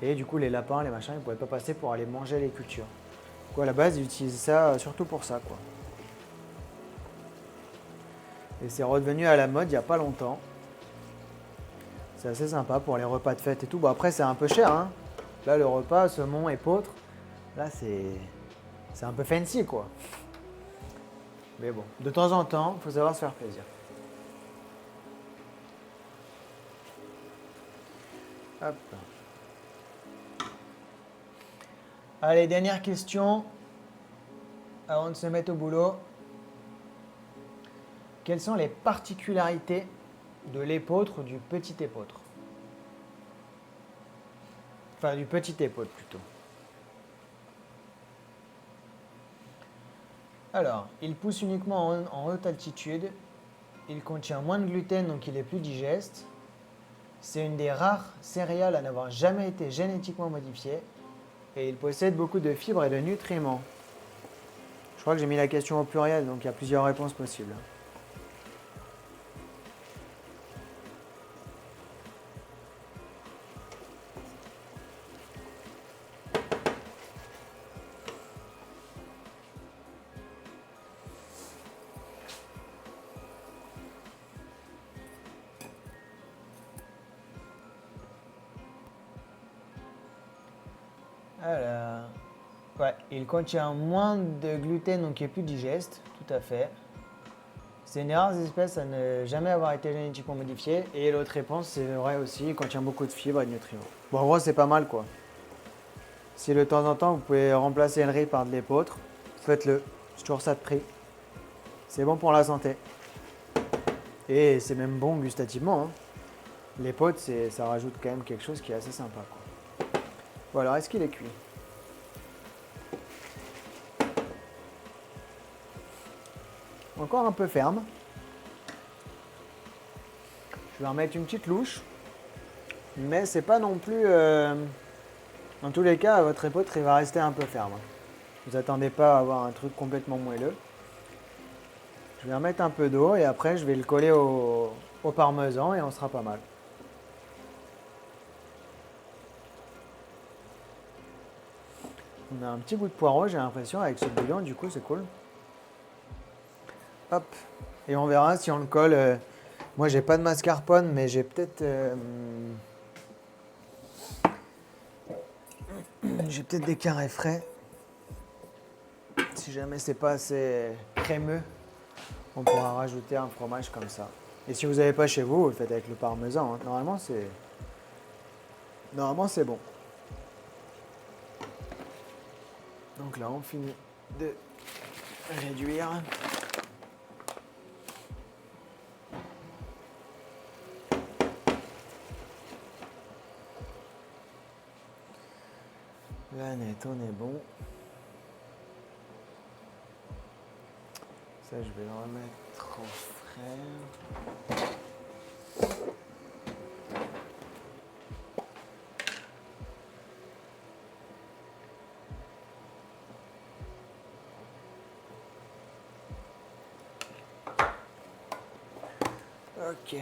Et du coup, les lapins, les machins, ils ne pouvaient pas passer pour aller manger les cultures. Donc à la base, ils utilisaient ça surtout pour ça, quoi. Et c'est redevenu à la mode il n'y a pas longtemps. C'est assez sympa pour les repas de fête et tout. Bon après c'est un peu cher hein. Là le repas, saumon, épeautre, là c'est un peu fancy quoi. Mais bon, de temps en temps, il faut savoir se faire plaisir. Hop. Allez, dernière question. avant de se mettre au boulot, quelles sont les particularités de l'épeautre ou du petit épeautre? Enfin, du petit épeautre plutôt. Alors, il pousse uniquement en haute altitude. Il contient moins de gluten, donc il est plus digeste. C'est une des rares céréales à n'avoir jamais été génétiquement modifiée. Et il possède beaucoup de fibres et de nutriments. Je crois que j'ai mis la question au pluriel, donc il y a plusieurs réponses possibles. Alors, ouais, il contient moins de gluten, donc il est plus digeste, tout à fait. C'est une des rares espèces à ne jamais avoir été génétiquement modifiée. Et l'autre réponse, c'est vrai aussi, il contient beaucoup de fibres et de nutriments. Bon, en gros, c'est pas mal, quoi. Si de temps en temps, vous pouvez remplacer le riz par de l'épeautre, faites-le. C'est toujours ça de prix. C'est bon pour la santé. Et c'est même bon gustativement, hein. L'épeautre, ça rajoute quand même quelque chose qui est assez sympa, quoi. Bon, alors, est-ce qu'il est cuit? Encore un peu ferme. Je vais en mettre une petite louche. Mais c'est pas non plus... Dans tous les cas, votre épeautre, il va rester un peu ferme. Vous attendez pas à avoir un truc complètement moelleux. Je vais en mettre un peu d'eau et après, je vais le coller au parmesan et on sera pas mal. On a un petit goût de poireau, j'ai l'impression, avec ce bouillon, du coup, c'est cool. Hop. Et on verra si on le colle. Moi, j'ai pas de mascarpone, mais j'ai peut-être... j'ai peut-être des carrés frais. Si jamais c'est pas assez crémeux, on pourra rajouter un fromage comme ça. Et si vous n'avez pas chez vous, vous le faites avec le parmesan, hein. Normalement, c'est bon. Donc là, on finit de réduire. La net, on est bon. Ça, je vais le remettre au frais. Ok.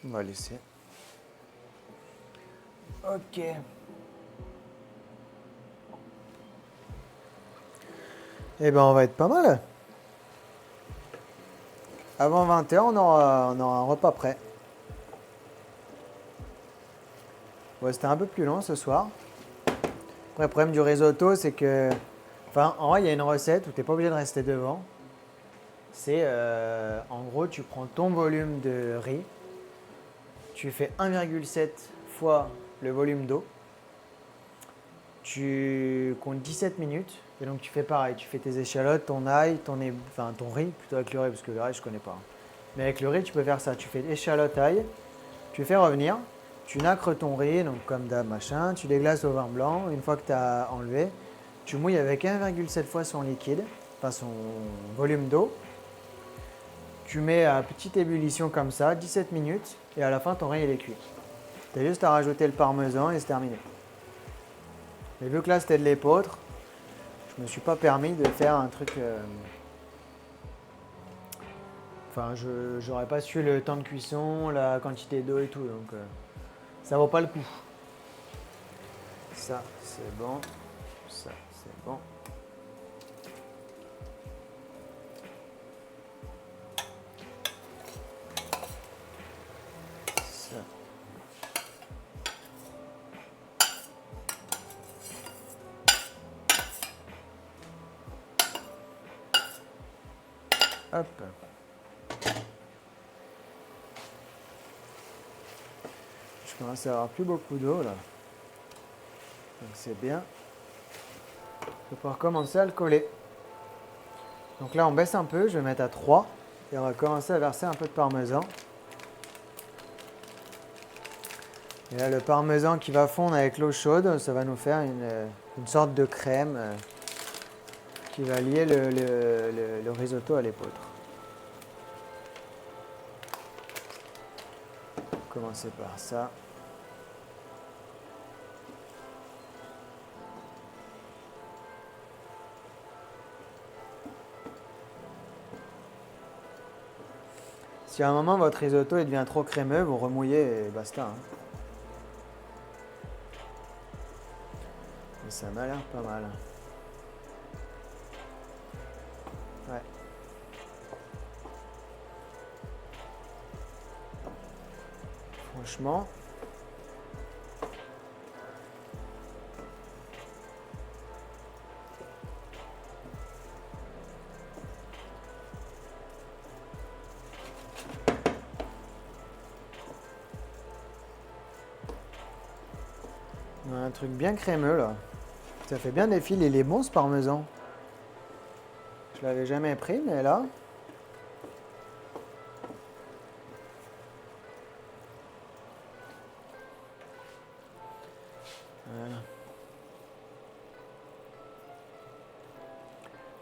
On va laisser. Ok. Eh ben, on va être pas mal. Avant 20h, on aura un repas prêt. Ouais, c'était un peu plus long ce soir. Après, le problème du risotto, c'est que... Enfin, en vrai, il y a une recette où tu n'es pas obligé de rester devant. C'est, en gros, tu prends ton volume de riz, tu fais 1,7 fois le volume d'eau, tu comptes 17 minutes, et donc tu fais pareil, tu fais tes échalotes, ton ail, ton riz, plutôt avec le riz, parce que le riz, je connais pas. Mais avec le riz, tu peux faire ça, tu fais échalote, ail, tu fais revenir, tu nacres ton riz, donc comme d'hab, machin, tu déglaces au vin blanc, une fois que tu as enlevé, tu mouilles avec 1,7 fois son liquide, enfin son volume d'eau. Tu mets à petite ébullition comme ça, 17 minutes, et à la fin, ton riz, il est cuit. Tu as juste à rajouter le parmesan et c'est terminé. Mais vu que là, c'était de l'épeautre, je me suis pas permis de faire un truc... Enfin, je n'aurais pas su le temps de cuisson, la quantité d'eau et tout, donc ça vaut pas le coup. Ça, c'est bon. Ça, c'est bon. Ça. Hop. Je commence à avoir plus beaucoup d'eau là. Donc c'est bien. Je vais pouvoir commencer à le coller. Donc là on baisse un peu, je vais mettre à 3 et on va commencer à verser un peu de parmesan. Et là le parmesan qui va fondre avec l'eau chaude, ça va nous faire une sorte de crème qui va lier le risotto à l'épeautre. Commencer par ça. Si à un moment votre risotto il devient trop crémeux, vous remouillez et basta. Hein. Et ça m'a l'air pas mal. Ouais. Franchement. On a un truc bien crémeux là. Ça fait bien des fils, il est bon ce parmesan. Je l'avais jamais pris, mais là. Voilà.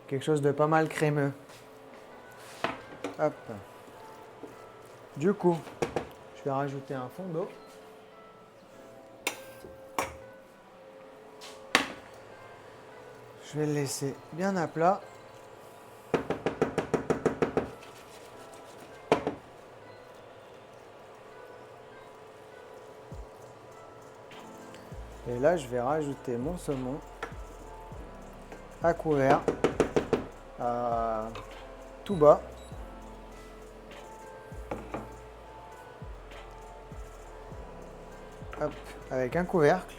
Quelque chose de pas mal crémeux. Hop. Du coup, je vais rajouter un fond d'eau. Je vais le laisser bien à plat. Et là, je vais rajouter mon saumon à couvert, à tout bas. Hop, avec un couvercle.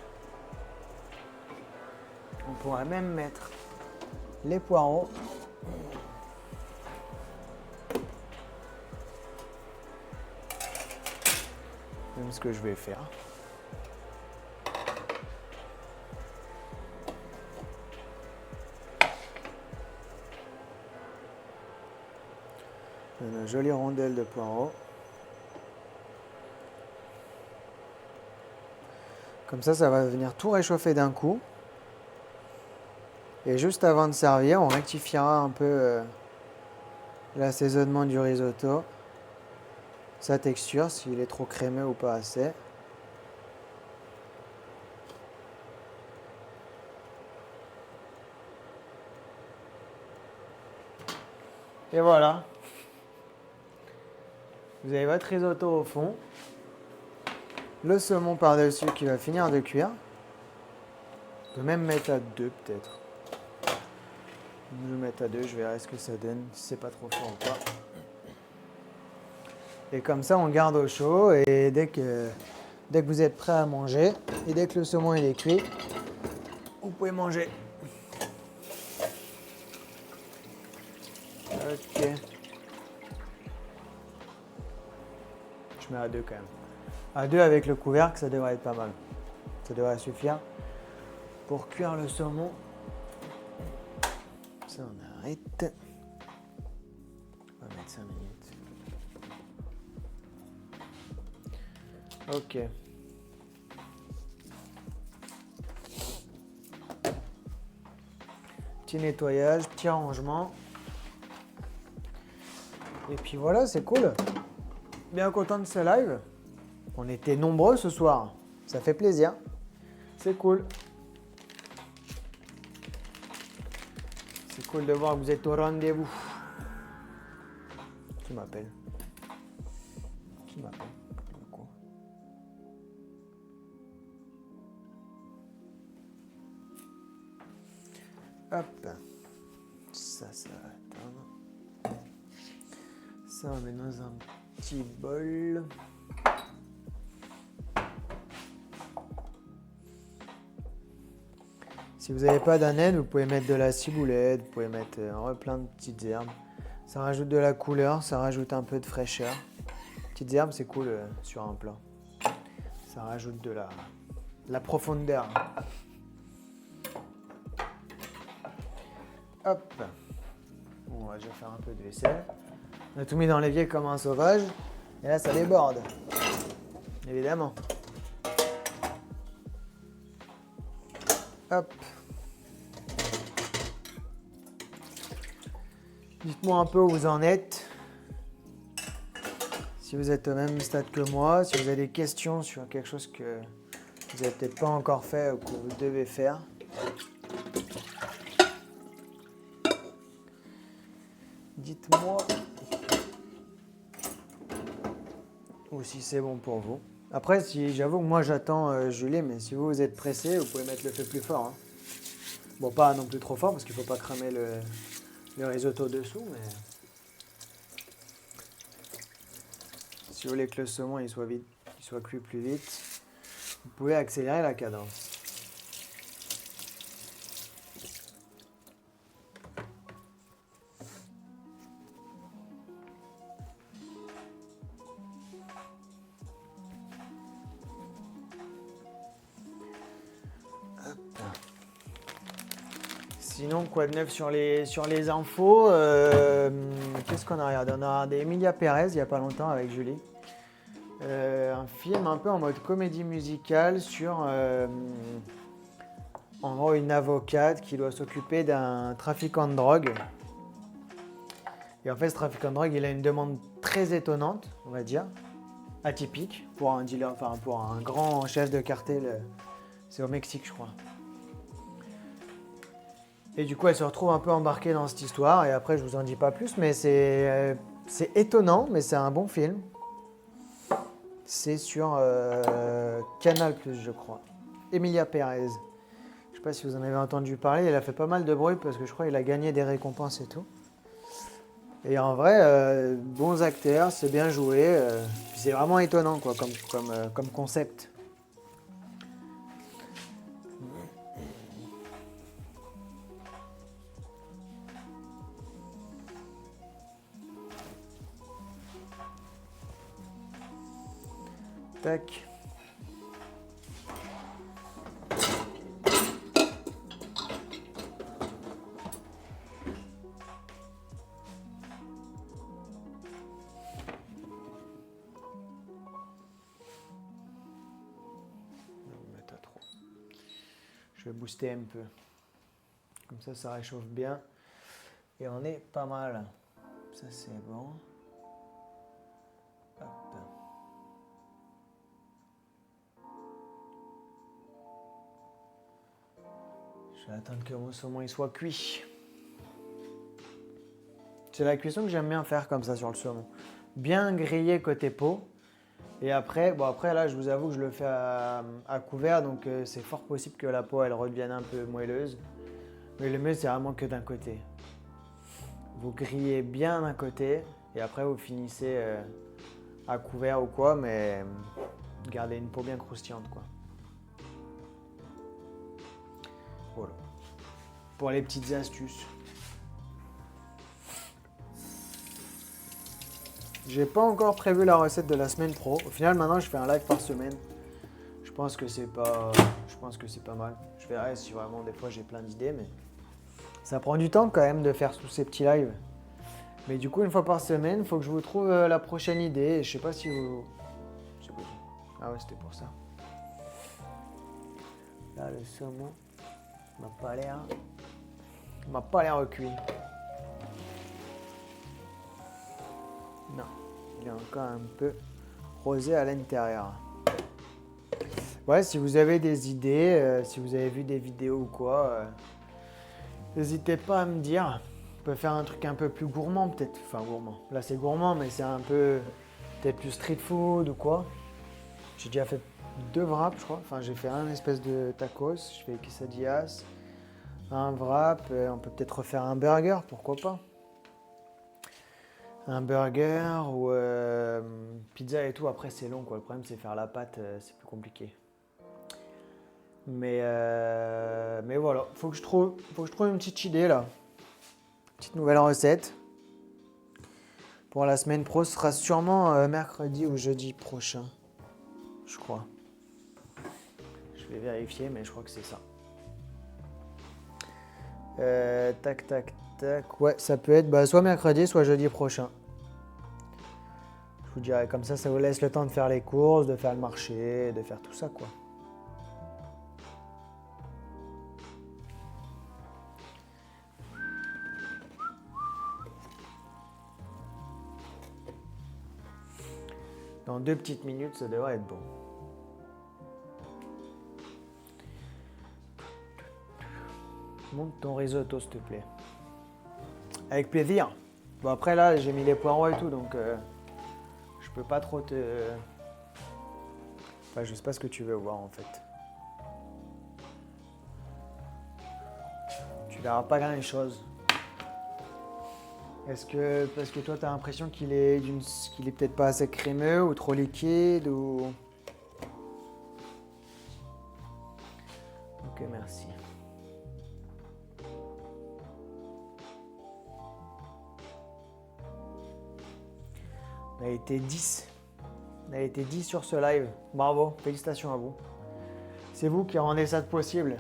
On pourrait même mettre les poireaux. Même ce que je vais faire. Une jolie rondelle de poireaux. Comme ça va venir tout réchauffer d'un coup. Et juste avant de servir, on rectifiera un peu l'assaisonnement du risotto, sa texture, s'il est trop crémeux ou pas assez. Et voilà. Vous avez votre risotto au fond. Le saumon par-dessus qui va finir de cuire. On peut même mettre à 2 peut-être. Je vais mettre à 2, je verrai ce que ça donne, si c'est pas trop fort ou pas. Et comme ça, on garde au chaud et dès que vous êtes prêt à manger, et dès que le saumon il est cuit, vous pouvez manger. Ok. Je mets à 2 quand même. À 2 avec le couvercle, ça devrait être pas mal. Ça devrait suffire pour cuire le saumon. Ça, on arrête. On va mettre 5 minutes. Ok. Petit nettoyage, petit rangement. Et puis voilà, c'est cool. Bien content de ce live. On était nombreux ce soir. Ça fait plaisir. C'est cool. C'est cool de voir que vous êtes au rendez-vous. Qui m'appelle? Qui m'appelle? Hop. Ça va attendre. Ça, on met dans un petit bol. Si vous n'avez pas d'aneth, vous pouvez mettre de la ciboulette, vous pouvez mettre plein de petites herbes. Ça rajoute de la couleur, ça rajoute un peu de fraîcheur. Petites herbes, c'est cool sur un plat. Ça rajoute de la profondeur. Hop. Bon, on va déjà faire un peu de vaisselle. On a tout mis dans l'évier comme un sauvage. Et là, ça déborde. Évidemment. Hop. Dites-moi un peu où vous en êtes. Si vous êtes au même stade que moi, si vous avez des questions sur quelque chose que vous n'avez peut-être pas encore fait ou que vous devez faire. Dites-moi. Ou si c'est bon pour vous. Après, si j'avoue que moi j'attends Julie, mais si vous êtes pressé, vous pouvez mettre le feu plus fort. Hein. Bon, pas non plus trop fort parce qu'il ne faut pas cramer le risotto dessous, mais si vous voulez que le saumon il soit cuit plus vite, vous pouvez accélérer la cadence. Sinon, quoi de neuf sur les infos qu'est-ce qu'on a regardé? On a regardé Emilia Pérez il n'y a pas longtemps avec Julie. Un film un peu en mode comédie musicale sur en gros une avocate qui doit s'occuper d'un trafiquant de drogue. Et en fait, ce trafiquant de drogue, il a une demande très étonnante, on va dire, atypique pour un dealer, enfin pour un grand chef de cartel. C'est au Mexique, je crois. Et du coup, elle se retrouve un peu embarquée dans cette histoire. Et après, je vous en dis pas plus, mais c'est étonnant, mais c'est un bon film. C'est sur Canal+, je crois. Emilia Pérez. Je sais pas si vous en avez entendu parler. Elle a fait pas mal de bruit parce que je crois qu'il a gagné des récompenses et tout. Et en vrai, bons acteurs, c'est bien joué. C'est vraiment étonnant quoi, comme concept. Tac. Je vais booster un peu. Comme ça réchauffe bien. Et on est pas mal. Ça, c'est bon. Hop. Je vais attendre que mon saumon il soit cuit. C'est la cuisson que j'aime bien faire comme ça sur le saumon. Bien grillé côté peau. Et après, là, je vous avoue que je le fais à couvert, donc c'est fort possible que la peau, elle redevienne un peu moelleuse. Mais le mieux, c'est vraiment que d'un côté. Vous grillez bien d'un côté, et après, vous finissez à couvert ou quoi, mais gardez une peau bien croustillante, quoi. Voilà. Pour les petites astuces. J'ai pas encore prévu la recette de la semaine pro. Au final, maintenant, je fais un live par semaine. Je pense que c'est pas mal. Je verrai si vraiment des fois j'ai plein d'idées, mais ça prend du temps quand même de faire tous ces petits lives. Mais du coup, une fois par semaine, il faut que je vous trouve la prochaine idée. Et je sais pas si vous... Ah ouais, c'était pour ça. Là, le saumon m'a pas l'air cuit. Non, il est encore un peu rosé à l'intérieur. Ouais, si vous avez des idées, si vous avez vu des vidéos ou quoi, n'hésitez pas à me dire. On peut faire un truc un peu plus gourmand peut-être. Enfin gourmand. Là c'est gourmand, mais c'est un peu peut-être plus street food ou quoi. J'ai déjà fait 2 wraps, je crois. Enfin, j'ai fait un espèce de tacos. Je fais quesadillas, un wrap. On peut peut-être refaire un burger, pourquoi pas. Un burger ou pizza et tout. Après, c'est long, quoi. Le problème, c'est faire la pâte. C'est plus compliqué. Mais voilà. Faut que je trouve une petite idée, là. Petite nouvelle recette. Pour la semaine pro, ce sera sûrement mercredi ou jeudi prochain. Je crois. Je vais vérifier, mais je crois que c'est ça. Tac, tac, tac. Ouais, ça peut être soit mercredi, soit jeudi prochain. Je vous dirai, comme ça vous laisse le temps de faire les courses, de faire le marché, de faire tout ça, quoi. Dans 2 petites minutes, ça devrait être bon. Monte ton risotto, s'il te plaît. Avec plaisir. Bon, après, là, j'ai mis les poireaux et tout, donc je peux pas trop te... Enfin, je sais pas ce que tu veux voir, en fait. Tu verras pas grand-chose. Est-ce que... Parce que toi, tu as l'impression qu'il est peut-être pas assez crémeux ou trop liquide ou... Ok, merci. On a été 10. On a été 10 sur ce live. Bravo, félicitations à vous. C'est vous qui rendez ça possible.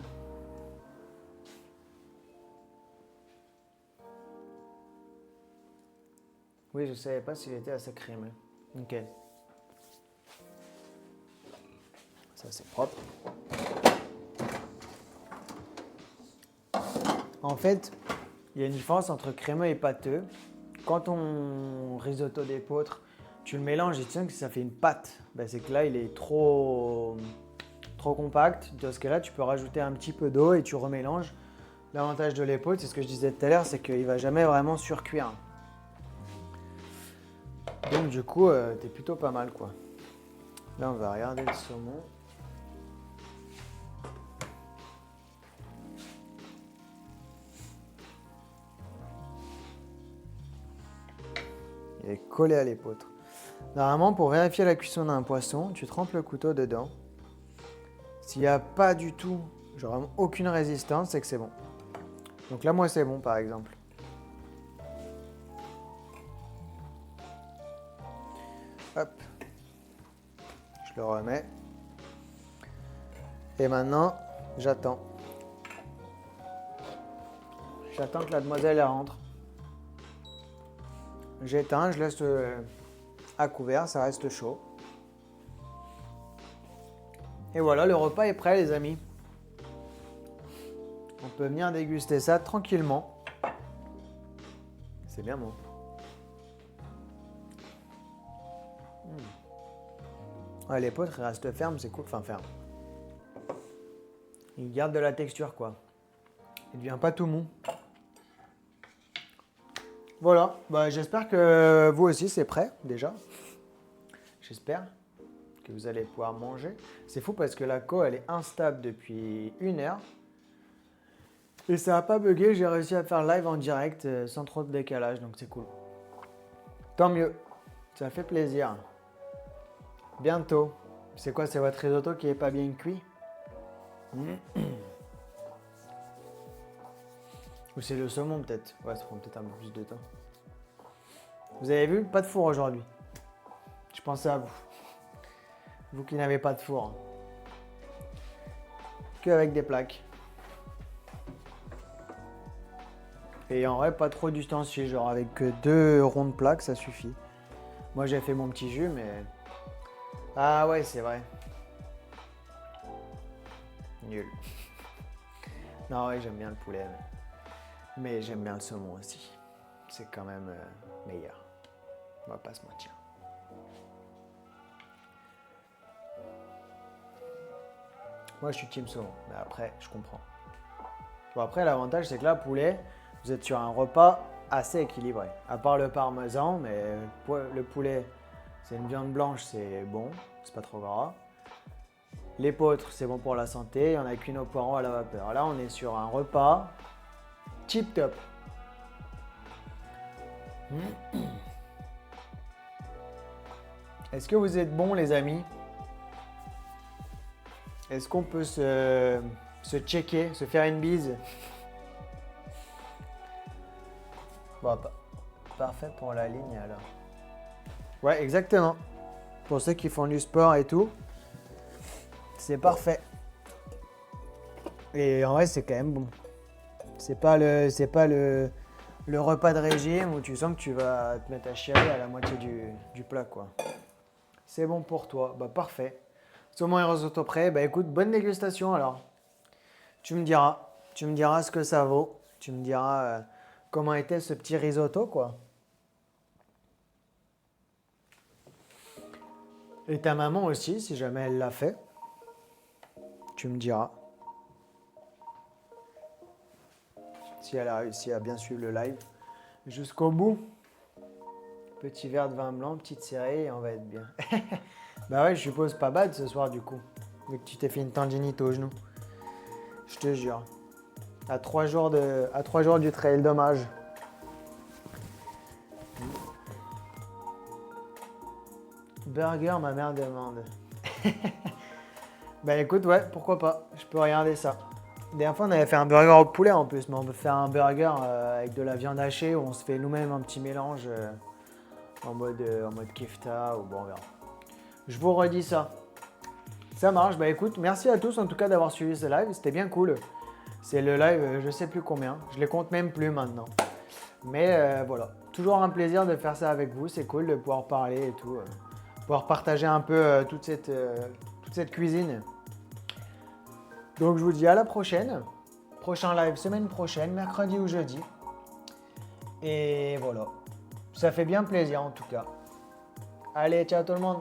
Oui, je ne savais pas s'il était assez crémeux. Ok. Ça, c'est propre. En fait, il y a une différence entre crémeux et pâteux. Quand ton risotto d'épeautre, tu le mélanges et tu sens que ça fait une pâte, ben c'est que là, il est trop compact. Dans ce cas-là, tu peux rajouter un petit peu d'eau et tu remélanges. L'avantage de l'épeautre, c'est ce que je disais tout à l'heure, c'est qu'il ne va jamais vraiment surcuire. Donc du coup, t'es plutôt pas mal, quoi. Là, on va regarder le saumon. Il est collé à l'épeautre. Normalement, pour vérifier la cuisson d'un poisson, tu trempes le couteau dedans. S'il n'y a pas du tout, genre aucune résistance, c'est que c'est bon. Donc là, moi, c'est bon, par exemple. Hop. Je le remets. Et maintenant, j'attends. J'attends que la demoiselle rentre. J'éteins, je laisse à couvert, ça reste chaud. Et voilà, le repas est prêt, les amis. On peut venir déguster ça tranquillement. C'est bien bon. Ouais, l'épeautre, il reste ferme, c'est cool. Enfin, ferme. Il garde de la texture, quoi. Il devient pas tout mou. Voilà, bah, j'espère que vous aussi c'est prêt déjà. J'espère que vous allez pouvoir manger. C'est fou parce que la co elle est instable depuis 1 heure. Et ça n'a pas bugué, j'ai réussi à faire live en direct sans trop de décalage, donc c'est cool. Tant mieux, ça fait plaisir. Bientôt. C'est quoi, c'est votre risotto qui est pas bien cuit? Ou c'est le saumon peut-être? Ouais, ça prend peut-être un peu plus de temps. Vous avez vu? Pas de four aujourd'hui. Je pensais à vous. Vous qui n'avez pas de four. Que avec des plaques. Et en vrai, pas trop d'ustensiles. Genre avec 2 ronds de plaques, ça suffit. Moi, j'ai fait mon petit jus, mais... Ah ouais, c'est vrai. Nul. Non, ouais, j'aime bien le poulet. Mais j'aime bien le saumon aussi. C'est quand même meilleur. On va pas se mentir. Moi, je suis team saumon. Mais après, je comprends. Bon, après, l'avantage, c'est que là, poulet, vous êtes sur un repas assez équilibré. À part le parmesan, mais le poulet, c'est une viande blanche, c'est bon. C'est pas trop gras. L'épeautre, c'est bon pour la santé. Il y en a qu'une au poireau à la vapeur. Là, on est sur un repas tip top. Est-ce que vous êtes bons, les amis? Est-ce qu'on peut se checker, se faire une bise? Bon, parfait pour la ligne alors. Ouais, exactement. Pour ceux qui font du sport et tout, c'est parfait. Et en vrai, c'est quand même bon. C'est pas le repas de régime où tu sens que tu vas te mettre à chialer à la moitié du plat, quoi. C'est bon pour toi. Bah, parfait. Saumon et risotto prêt. Bah, écoute, bonne dégustation alors. Tu me diras. Tu me diras ce que ça vaut. Tu me diras comment était ce petit risotto, quoi. Et ta maman aussi, si jamais elle l'a fait. Tu me diras. Si elle a réussi à bien suivre le live jusqu'au bout. Petit verre de vin blanc, petite série et on va être bien. Bah ouais, je suppose pas bad ce soir du coup. Vu que tu t'es fait une tendinite au genou. Je te jure. À 3 jours du trail, dommage. Burger, ma mère demande. Bah écoute, ouais, pourquoi pas. Je peux regarder ça. La dernière fois, on avait fait un burger au poulet en plus, mais on peut faire un burger avec de la viande hachée où on se fait nous-mêmes un petit mélange en mode kefta ou bon, on verra. Je vous redis ça. Ça marche. Bah écoute, merci à tous en tout cas d'avoir suivi ce live. C'était bien cool. C'est le live, je sais plus combien. Je les compte même plus maintenant. Mais voilà, toujours un plaisir de faire ça avec vous. C'est cool de pouvoir parler et tout. Pouvoir partager un peu toute cette cuisine. Donc je vous dis à la prochaine. Prochain live semaine prochaine, mercredi ou jeudi. Et voilà. Ça fait bien plaisir en tout cas. Allez, ciao tout le monde.